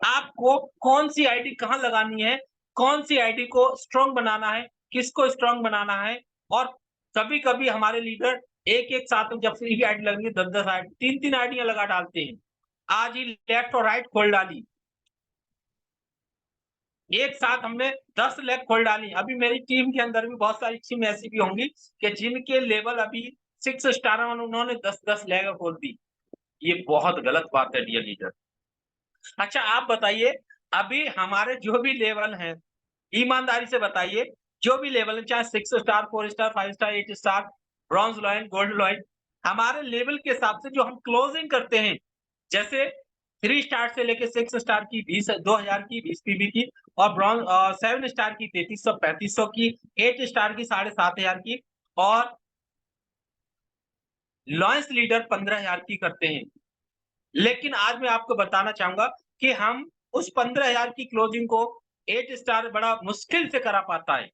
आपको कौन-सी आईडी कहाँ लगानी है, कौन-सी आईडी को स्ट्रॉन्ग बनाना है, किसको स्ट्रॉन्ग बनाना है। और कभी-कभी हमारे लीडर एक-एक साथ में जब फ्री की आईडी लगनी है, 10-10 आईडी, 3-3 आईडियाँ लगा डालते हैं। आज ही लेफ्ट और राइट खोल डाली। एक साथ हमने 10 लेग खोल डाली। अभी मेरी टीम के अंदर भी बहुत सारी टीम ऐसी भी होंगी कि जिनके लेवल अभी 6 स्टार उन्होंने 10-10 लेगा खोल दी। ये बहुत गलत बात है डियर लीडर। अच्छा आप बताइए, अभी हमारे जो भी लेवल हैं, ईमानदारी से बताइए, जो भी लेवल है चाहे 6 star, 4 star, 5 star, 8 star, bronze lion, gold lion, हमारे लेवल के हिसाब से जो हम क्लोजिंग करते हैं, जैसे 3 स्टार से लेके 6 स्टार की 2000 की 20 पीबी की और 7 स्टार की 3300-3500 की, 8 स्टार की 7500 की और लॉयंस लीडर 15,000 की करते हैं। लेकिन आज मैं आपको बताना चाहूँगा कि हम उस 15,000 की क्लोजिंग को 8 स्टार बड़ा मुश्किल से करा पाता है।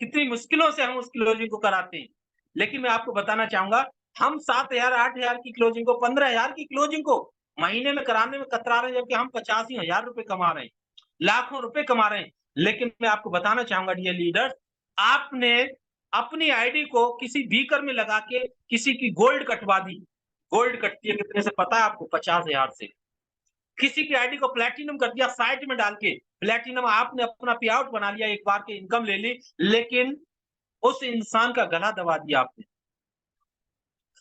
कितनी मुश्किलों से हम उस क्लोजिंग को कराते हैं। लेकिन मैं आपको बताना चाहूँगा, हम 7,000 8,000 की क्लोजिंग को 15,000 की क्लोजिंग को महीने में कराने में कतरा रहे हैं, जबकि हम 85,000 रुपए कमा रहे हैं, लाखों रुपए कमा रहे हैं। लेकिन मैं आपको बताना चाहूँगा डियर लीडर्स, आपने अपनी आईडी को किसी बीकर में लगा के किसी की गोल्ड कटवा दी। गोल्ड कटती है कितने से पता है आपको? 50,000 से। किसी की आईडी को प्लैटिनम कर दिया साइट में डाल के। प्लैटिनम आपने अपना पे आउट बना लिया, एक बार की इनकम ले ली, लेकिन उस इंसान का गला दबा दिया आपने।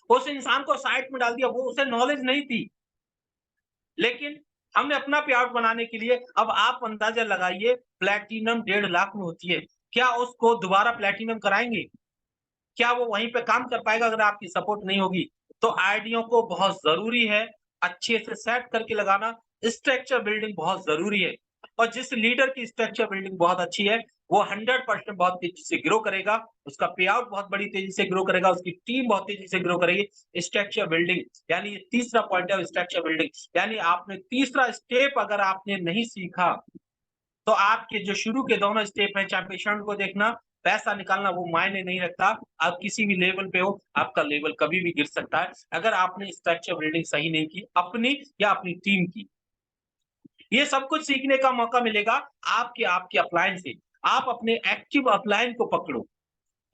उस इंसान को साइट में डाल दिया, वो उसे नॉलेज नहीं थी। लेकिन हमने अपना पे आउट बनाने के लिए अब आप अंदाजा लगाइए प्लैटिनम 1.5 लाख में होती है। क्या उसको दोबारा प्लैटिनम कराएँगे? क्या वो वहीं पे काम कर पाएगा अगर आपकी सपोर्ट नहीं होगी? तो आईडियों को बहुत ज़रूरी है, अच्छे से सेट करके लगाना, स्ट्रक्चर बिल्डिंग बहुत ज़रूरी है। और जिस लीडर की स्ट्रक्चर बिल्डिंग बहुत अच्छी है, वो 100% बहुत तेज़ी से ग्रो करेगा, उसका पे आउट बहुत बड़ी तेज़ी से ग्रो करेगा, उसकी टीम बहुत तेज़ी से ग्रो करेगी। स्ट्रक्चर बिल्डिंग यानी तीसरा पॉइंट है स्ट्रक्चर बिल्डिंग, यानी आपने तीसरा स्टेप अगर आपने नहीं सीखा, तो आपके जो शुरू के दोनों स्टेप हैं, चाहे पेशेंट को देखना, पैसा निकालना, वो मायने नहीं रखता। आप किसी भी लेवल पे हो, आपका लेवल कभी भी गिर सकता है, अगर आपने स्ट्रक्चर बिल्डिंग सही नहीं की, अपनी या अपनी टीम की। ये सब कुछ सीखने का मौका मिलेगा आपके आपके अपलाइन से। आप अपने एक्टिव अपलाइन को पकड़ो,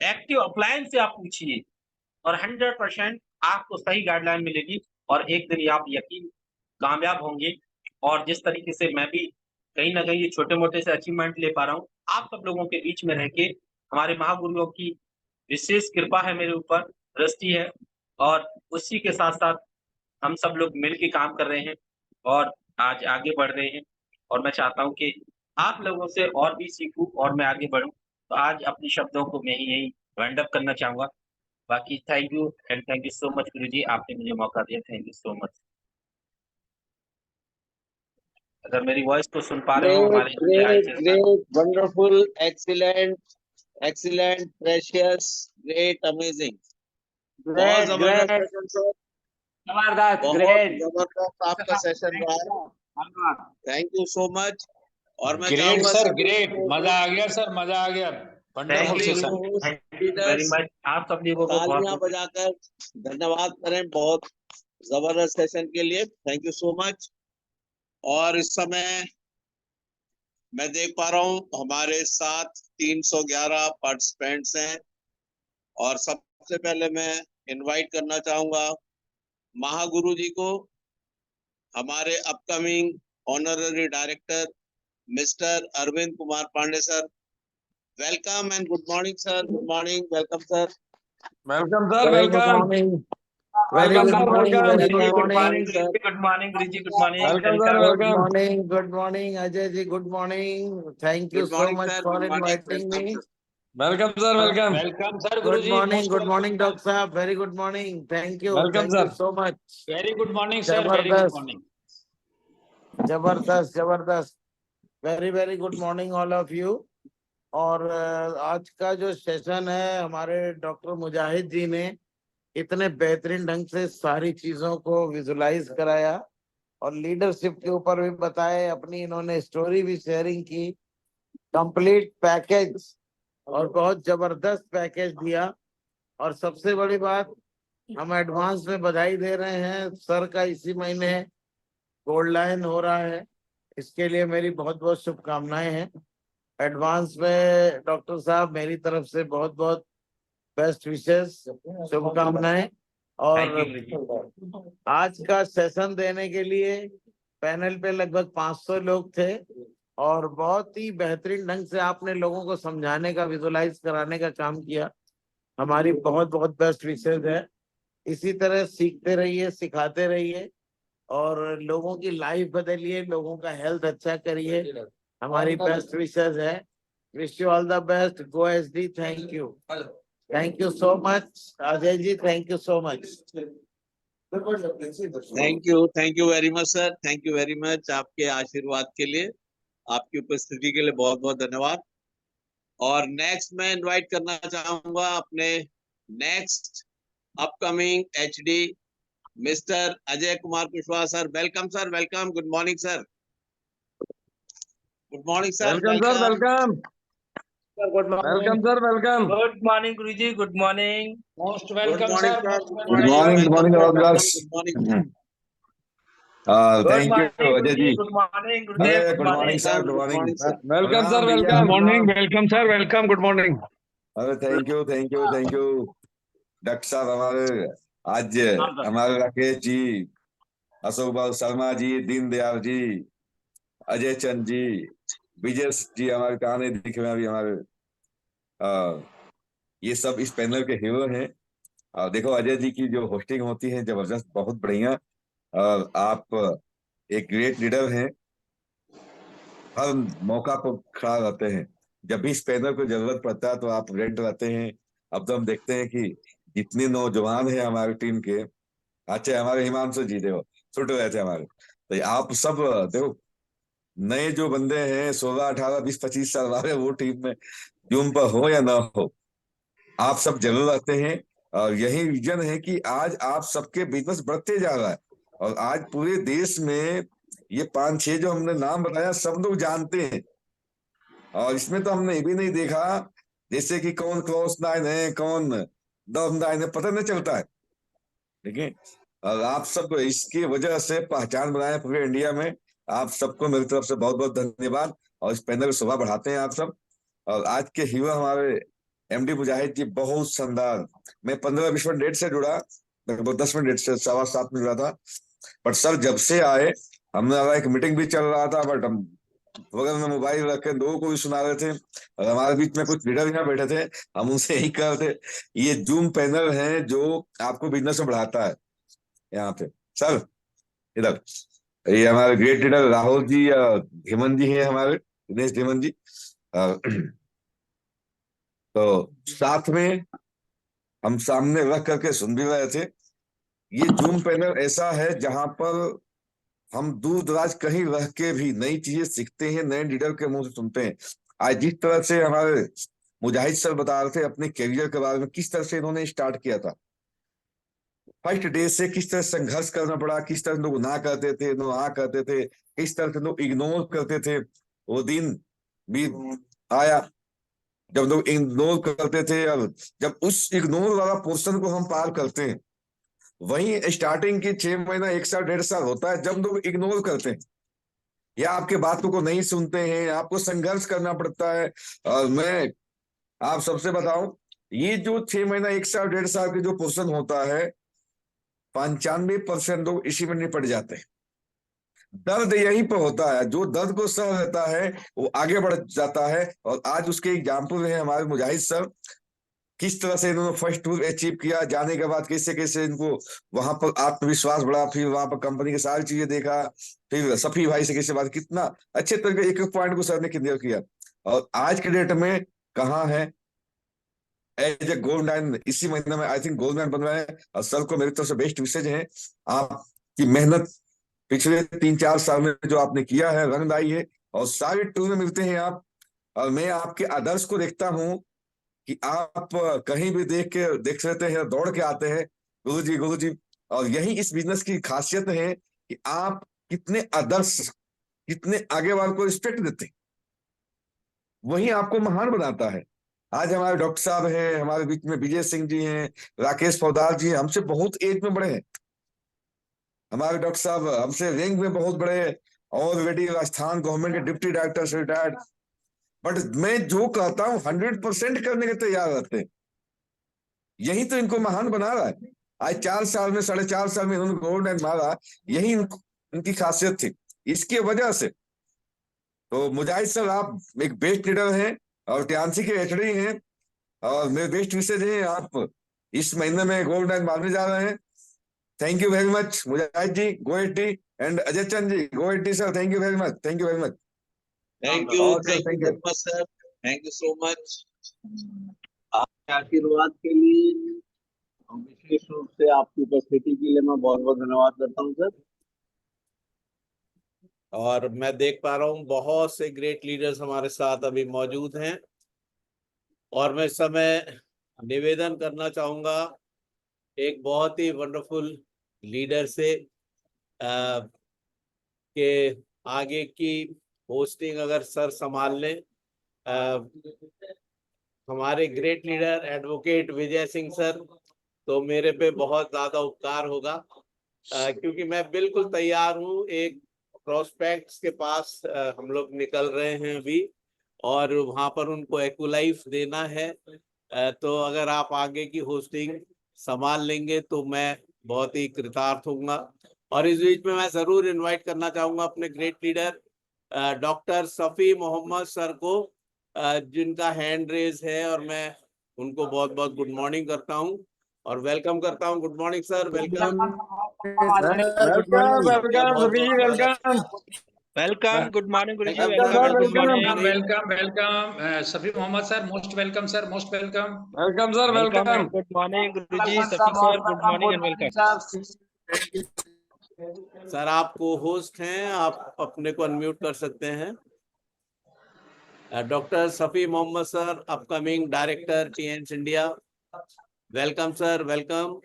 एक्टिव अपलाइन से आप पूछिए और 100% आपको सही गाइडलाइन मिलेगी और एक दिन ये आप यकीन कामयाब होंगे। और जिस तरीके से मैं भी कहीं न कहीं ये छोटे-मोटे से अचीवमेंट ले पा रहा हूँ, आप सब लोगों के बीच में रह के हमारे महागुरुओं की विशेष कृपा है मेरे ऊपर, दृष्टि है और उसी के साथ-साथ हम सब लोग मिल के काम कर रहे हैं और आज आगे बढ़ रहे हैं और मैं चाहता हूँ कि आप लोगों से और भी सीखूँ और मैं आगे बढ़ूँ। तो आज अपने शब्दों को मैं यहीं वाइंड अप करना चाहूँगा। बाकी thank you and thank you so much guruji, आपने मुझे मौका दिया। Thank you so much. अगर मेरी वॉइस को सुन पा रहे हो Great, हमारे great, आईचे sir. great, wonderful, excellent, excellent, precious, great, amazing. बहुत ग्रेट जबरदस्त ग्रेट सेशन सर, जबरदस्त बहुत ग्रेट। जबरदस्त आपका सेशन रहा। Thank you so much. और मैं ग्रेट चाहूंगा सर, सभी ग्रेट, लोगों मजा को, आ गया सर, मजा आ गया। वंडरफुल सभी सेशन। लोगों को, thank you very leaders much. आप सब लोगों को तालियां बहुत-बहुत बजाकर धन्यवाद करें बहुत जबरदस्त सेशन के लिए। Thank you so much. और इस समय मैं देख पा रहा हूँ हमारे साथ 311 पार्टिसिपेंट्स हैं और सबसे पहले मैं इनवाइट करना चाहूंगा महागुरु जी को, हमारे upcoming honorary director mister Arvind Kumar Pandey sir. Welcome and good morning sir. Good morning, welcome sir. Welcome sir, very good welcome. Morning, very welcome good sir, morning, welcome. Very good good morning morning, sir. Good morning Guruji, good morning, welcome sir, welcome. Good welcome. Morning, good morning Ajay ji, good morning. Thank you good so morning much sir. For good morning, inviting welcome me. Sir. Welcome sir, welcome. Welcome sir good guruji, morning, most good morning welcome doctor साहब, very good morning, welcome thank you sir. So much. Very good morning sir, very good जबरदस्त, morning. जबरदस्त, जबरदस्त, very very good morning all of you. और आज का जो session है हमारे डॉक्टर मुजाहिद जी ने इतने बेहतरीन ढंग से सारी चीजों को विजुलाइज कराया और लीडरशिप के ऊपर भी बताए, अपनी इन्होंने स्टोरी भी शेयरिंग की, कंप्लीट पैकेज और बहुत जबरदस्त पैकेज दिया। और सबसे बड़ी बात, हम एडवांस में बधाई दे रहे हैं सर का, इसी महीने गोल्ड लाइन हो रहा है, इसके लिए मेरी बहुत बहुत शुभकामनाएं हैं। एडवांस में डॉक्टर साहब मेरी तरफ से बहुत बहुत बेस्ट विशेष, शुभकामनाएं। और थैंक यू गुरुजी। आज का सेशन देने के लिए पैनल पे लगभग 500 लोग थे और बहुत ही बेहतरीन ढंग से आपने लोगों को समझाने का, विजुलाइज कराने का काम किया। हमारी बहुत बहुत बेस्ट विशेष है। इसी तरह सीखते रहिए, सिखाते रहिए और लोगों की लाइफ बदलिए, लोगों का हेल्थ अच्छा करिए। हमारी बेस्ट विशेष है। Wish you all the best. Go SD। Thank you so much Ajay ji, thank you so much. Thank you very much sir, thank you very much आपके आशीर्वाद के लिए, आपकी उपस्थिति के लिए बहुत बहुत धन्यवाद। और नेक्स्ट मैं इनवाइट करना चाहूंगा अपने next upcoming HD mister Ajay Kumar Kushwaha sir. Welcome sir, welcome. Good morning sir. Good morning sir, welcome sir, welcome. Welcome. Good morning. Welcome sir, welcome. Good morning Guruji, good morning. Most good welcome, morning sir. Sir, Most good good welcome. Morning, morning, good welcome morning sir, all welcome, girls. Good morning. Good thank you morning Ajay गुरुजी, ji. Good morning गुरुदेव, अरे good good morning morning. Sir, good good morning. Morning sir. Welcome sir, भैया, welcome. Good morning. Welcome sir, welcome. Good morning. अरे thank you, thank you, thank you. Doctor साहब हमारे आज हाँ sir. हमारे राकेश जी, अशोक बाबू शर्मा जी, दीनदयाल जी, अजय चंद जी, विजय जी हमारे कहाँ नहीं दिख रहे हैं अभी हमारे। आ, ये सब इस पैनल के हीरो हैं। और देखो अजय जी की जो होस्टिंग होती है जबरदस्त, बहुत बढ़िया। और आप एक ग्रेट लीडर हैं, हर मौका पर खड़ा रहते हैं। जब भी इस पैनल को जरूरत पड़ता है तो आप रेड रहते हैं। अब तो हम देखते हैं कि जितने नौजवान हैं हमारी टीम के, अच्छा हमारे हिमांशु जी देखो छुट रहे थे हमारे, तो आप सब देखो नए जो बंदे हैं 16, 18, 20, 25 साल वाले वो टीम में जूम पर हो या ना हो, आप सब जरूर रहते हैं। और यही रीजन है कि आज आप सबके बिजनेस बढ़ते जा रहा है। और आज पूरे देश में ये 5-6 जो हमने नाम बताया सब लोग जानते हैं। और इसमें तो हमने ये भी नहीं देखा जैसे कि कौन क्लोज नाइन है, कौन डॉन नाइन है, पता नहीं चलता है। ठीक है। और आप सब इसकी वजह से पहचान बनाए पूरे इंडिया में। आप सबको मेरी तरफ से बहुत बहुत धन्यवाद। और इस पैनल की शोभा बढ़ाते हैं आप सब। और आज के हीरो हमारे MD मुजाहिद जी बहुत शानदार। मैं 15-20 मिनट लेट से जुड़ा, लगभग 10 मिनट लेट से 7:15 में जुड़ा था। बट सर जब से आए, हमारा एक मीटिंग भी चल रहा था बट हम बगल में मोबाइल रख के लोगों को भी सुना रहे थे। और हमारे बीच में कुछ लीडर यहाँ बैठे थे, हम उनसे यही कह रहे थे ये जूम पैनल है जो आपको बिजनेस में बढ़ाता है। यहाँ पे सर इधर ये हमारे ग्रेट लीडर राहुल जी, हेमंत जी हैं हमारे, दिनेश हेमंत जी। अ, तो साथ में हम सामने रख करके सुन भी रहे थे। ये जूम पैनल ऐसा है जहां पर हम दूर दराज कहीं रह के भी नई चीजें सीखते हैं, नए लीडर के मुंह से सुनते हैं। आज जिस तरह से हमारे मुजाहिद सर बता रहे थे अपने करियर के बारे में, किस तरह से इन्होंने स्टार्ट किया था, फर्स्ट डे से किस तरह संघर्ष करना पड़ा, किस तरह लोग ना करते थे, लोग हाँ करते थे, किस तरह से लोग इग्नोर करते थे। वो दिन भी आया जब लोग इग्नोर करते थे। और जब उस इग्नोर वाला पोर्शन को हम पार करते हैं, वही स्टार्टिंग के 6 महीना 1 साल 1.5 साल होता है जब लोग इग्नोर करते हैं या आपके बातों को नहीं सुनते हैं, आपको संघर्ष करना पड़ता है। और मैं आप सबसे बताऊं, ये जो 6 महीना 1 साल 1.5 साल के जो पोर्शन होता है, 95% लोग इसी में निपट जाते हैं। दर्द यहीं पर होता है, जो दर्द को सह रहता है वो आगे बढ़ जाता है। और आज उसके एग्जाम्पल है हमारे मुजाहिद सर, किस तरह से इन्होंने फर्स्ट टूर अचीव किया, जाने के बाद कैसे कैसे इनको वहां पर आत्मविश्वास बढ़ा, फिर वहां पर कंपनी की सारी चीजें देखा, फिर सफी भाई से कैसे बात, कितना अच्छे तरीके एक एक पॉइंट को सर ने क्लियर किया। और आज के डेट में कहाँ है एज ए गोल्ड मैन, इसी महीने में आई थिंक गोल्ड मैन बन रहे हैं। और सर को मेरी तरफ से बेस्ट विशेष है। आपकी मेहनत पिछले 3-4 साल में जो आपने किया है रंग लाई है, और सारे टूर में मिलते हैं आप। और मैं आपके आदर्श को देखता हूँ कि आप कहीं भी देख लेते हैं, दौड़ के आते हैं गुरु जी, गुरु जी। और यही इस बिजनेस की खासियत है कि आप कितने आदर्श, कितने आगे वालों को रिस्पेक्ट देते हैं, वही आपको महान बनाता है। आज हमारे डॉक्टर साहब हैं हमारे बीच में, विजय सिंह जी हैं, राकेश पौदार जी हैं, हमसे बहुत एज में बड़े हैं। हमारे डॉक्टर साहब हमसे रैंक में बहुत बड़े हैं, ऑलरेडी राजस्थान गवर्नमेंट के डिप्टी डायरेक्टर से रिटायर्ड। बट मैं जो कहता हूँ 100% करने के तैयार रहते हैं। यही तो इनको महान बना रहा है। आज 4 साल में 4.5 साल में इन्होंने गोल्ड मैडल मारा, यही इनकी खासियत थी। इसकी वजह से तो मुजाहिद सर आप एक बेस्ट लीडर हैं और टियानसी के एचडी हैं। और मेरे बेस्ट विशेज हैं। आप इस महीने में गोल्ड मेडल मारने जा रहे हैं। Thank you very much Mujahid ji, go eighty, and Ajay Chand ji, go eighty sir. Thank you very much, thank you very much. Thank you और sir very thank you. Much sir, thank you so much आपके आशीर्वाद के लिए और विशेष रूप से आपकी उपस्थिति के लिए मैं बहुत बहुत धन्यवाद करता हूँ सर। और मैं देख पा रहा हूँ बहुत से ग्रेट लीडर्स हमारे साथ अभी मौजूद हैं और मैं इस समय निवेदन करना चाहूंगा एक बहुत ही वंडरफुल लीडर से के आगे की होस्टिंग अगर सर संभाल लें। हमारे great leader advocate Vijay Singh sir, तो मेरे पे बहुत ज्यादा उपकार होगा क्योंकि मैं बिल्कुल तैयार हूँ। एक प्रोस्पेक्ट्स के पास हम लोग निकल रहे हैं अभी और वहां पर उनको एक्वलाइफ देना है। तो अगर आप आगे की होस्टिंग संभाल लेंगे तो मैं बहुत ही कृतार्थ होऊंगा। और इस बीच में मैं जरूर इनवाइट करना चाहूंगा अपने great leader doctor Safi Mohammad sir को, जिनका हैंड रेज है और मैं उनको बहुत बहुत गुड मॉर्निंग करता हूं और वेलकम करता हूं। Good morning sir, welcome. Welcome welcome सभी जी, welcome welcome, good morning guruji, welcome welcome sir, and good welcome morning. Welcome welcome Safi Mohammad sir, most welcome sir, most welcome. Welcome sir, welcome welcome. And good morning guruji, Safi sir, good morning and welcome. Sir आप को host हैं, आप अपने को unmute कर सकते हैं। Doctor Safi Mohammad sir, upcoming director TNS India, welcome sir, welcome.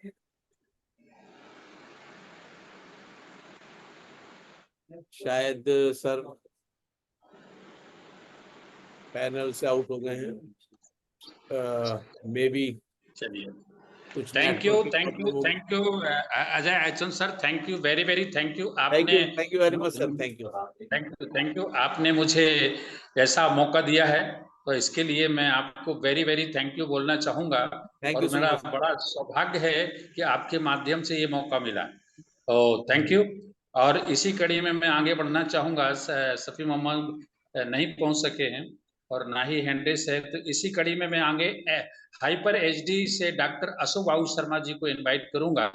शायद सर पैनल से आउट हो गए हैं, मे बी चलिए, कुछ thank you network thank you problem. Thank you Ajay Aichan sir, thank you very very thank you. Thank you very much sir, thank you. Thank you आपने मुझे ऐसा मौका दिया है, तो इसके लिए मैं आपको वेरी वेरी थैंक यू बोलना चाहूँगा। थैंक और यू सो मेरा मच। बड़ा सौभाग्य है कि आपके माध्यम से ये मौका मिला, तो थैंक यू। और इसी कड़ी में मैं आगे बढ़ना चाहूँगा। सफ़ी मोहम्मद नहीं पहुँच सके हैं और ना ही हैंडेस है, तो इसी कड़ी में मैं आगे हाइपर एचडी से डॉक्टर अशोक बाबू शर्मा जी को इनवाइट करूँगा।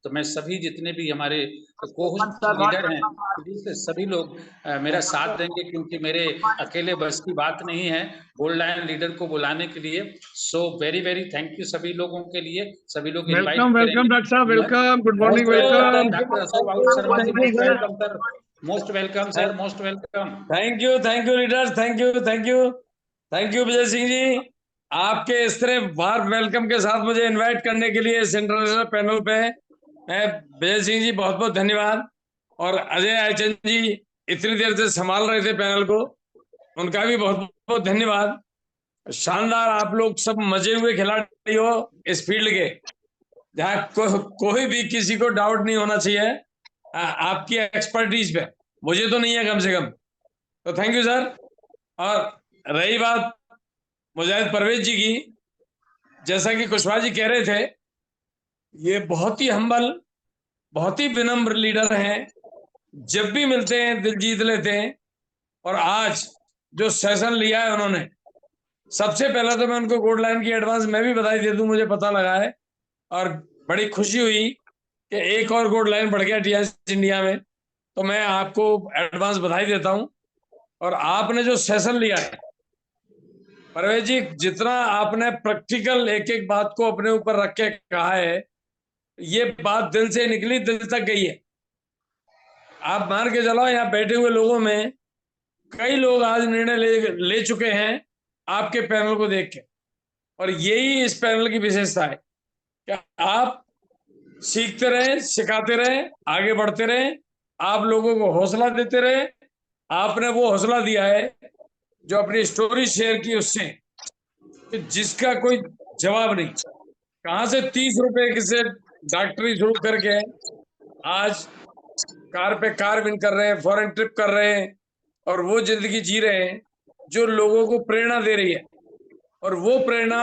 तो मैं सभी जितने भी हमारे कोहोस्ट लीडर हैं, प्लीज सभी लोग मेरा साथ देंगे, क्योंकि मेरे अकेले बस की बात नहीं है गोल्ड लायन लीडर को बुलाने के लिए। So very very thank you सभी लोगों के लिए, सभी लोग वेलकम इनवाइट वेलकम करेंगे। डॉक्टर साहब, welcome, good morning, most welcome welcome. Doctor Ashok Babu Sharma ji, most welcome sir, most welcome sir, most welcome. Thank you leaders, thank you, thank you, thank you Vijay Singh ji. आपके इस तरह वार्म वेलकम के साथ मुझे इनवाइट करने के लिए सेंट्रल पैनल पे मैं विजय सिंह जी बहुत बहुत धन्यवाद। और अजय आयचन जी इतनी देर से संभाल रहे थे पैनल को, उनका भी बहुत बहुत धन्यवाद। शानदार, आप लोग सब मजे हुए खिलाड़ी हो इस फील्ड के, जहाँ कोई भी किसी को डाउट नहीं होना चाहिए आपकी एक्सपर्टीज पे। मुझे तो नहीं है कम से कम, तो थैंक यू सर। और रही बात मुजाहिद परवेज जी की, जैसा कि कुशवाहा जी कह रहे थे, ये बहुत ही हम्बल, बहुत ही विनम्र लीडर हैं। जब भी मिलते हैं दिल जीत लेते हैं। और आज जो सेशन लिया है उन्होंने, सबसे पहले तो मैं उनको गोल्ड लाइन की एडवांस मैं भी बधाई दे दूं, मुझे पता लगा है और बड़ी खुशी हुई कि एक और गोल्ड लाइन बढ़ गया टीएस इंडिया में, तो मैं आपको एडवांस बधाई देता हूं। और आपने जो सेशन लिया है परवेज जी, जितना आपने प्रैक्टिकल एक एक बात को अपने ऊपर रख के कहा है, ये बात दिल से निकली, दिल तक गई है। आप मान के चलो यहाँ बैठे हुए लोगों में कई लोग आज निर्णय ले चुके हैं आपके पैनल को देख के। और यही इस पैनल की विशेषता है कि आप सीखते रहे, सिखाते रहे, आगे बढ़ते रहे, आप लोगों को हौसला देते रहे। आपने वो हौसला दिया है जो अपनी स्टोरी शेयर की उससे, कि जिसका कोई जवाब नहीं। कहां से 30 रुपए से डॉक्टरी शुरू करके आज कार पे कार विन कर रहे हैं, फॉरेन ट्रिप कर रहे हैं और वो जिंदगी जी रहे हैं जो लोगों को प्रेरणा दे रही है, और वो प्रेरणा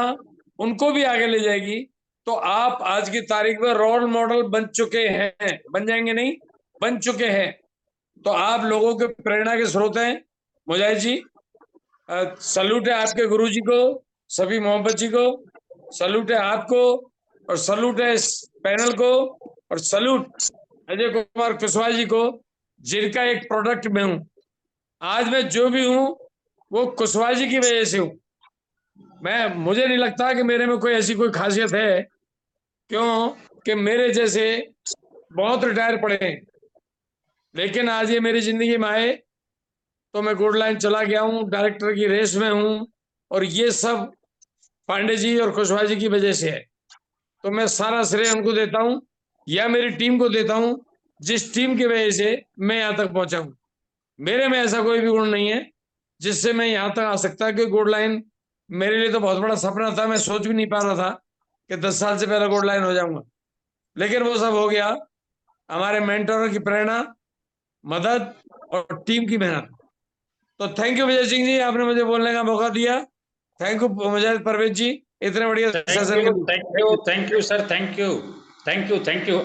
उनको भी आगे ले जाएगी। तो आप आज की तारीख में रोल मॉडल बन चुके हैं, बन जाएंगे नहीं, बन चुके हैं। तो आप लोगों के प्रेरणा के स्रोत हैं। मुजाहिद जी, सल्यूट है आपके गुरुजी को, सफी मोहम्मद जी को, सल्यूट है आपको, और सल्यूट है इस पैनल को, और सल्यूट अजय कुमार कुशवाहा जी को, जिनका एक प्रोडक्ट में हूं। आज मैं जो भी हूं वो कुशवाहा जी की वजह से हूं। मुझे नहीं लगता कि मेरे में कोई ऐसी कोई खासियत है, क्यों कि मेरे जैसे बहुत रिटायर पड़े हैं, लेकिन आज ये मेरी जिंदगी में आए तो मैं गोल्ड लाइन चला गया हूं, डायरेक्टर की रेस में हूं, और ये सब पांडे जी और कुशवाहा जी की वजह से है। तो मैं सारा श्रेय उनको देता हूं या मेरी टीम को देता हूं, जिस टीम की वजह से मैं यहां तक पहुंचा हूं। मेरे में ऐसा कोई भी गुण नहीं है जिससे मैं यहां तक आ सकता कि गोल्ड लाइन मेरे लिए तो बहुत बड़ा सपना था, मैं सोच भी नहीं पा रहा था कि 10 साल से पहले गोल्ड लाइन हो जाऊंगा, लेकिन वो सब हो गया हमारे मेंटरों की प्रेरणा, मदद और टीम की मेहनत। तो थैंक यू विजय सिंह जी, आपने मुझे बोलने का मौका दिया। थैंक यू मुजाहिद परवेज जी, इतने बढ़िया सेशन के लिए। Thank you sir, thank you.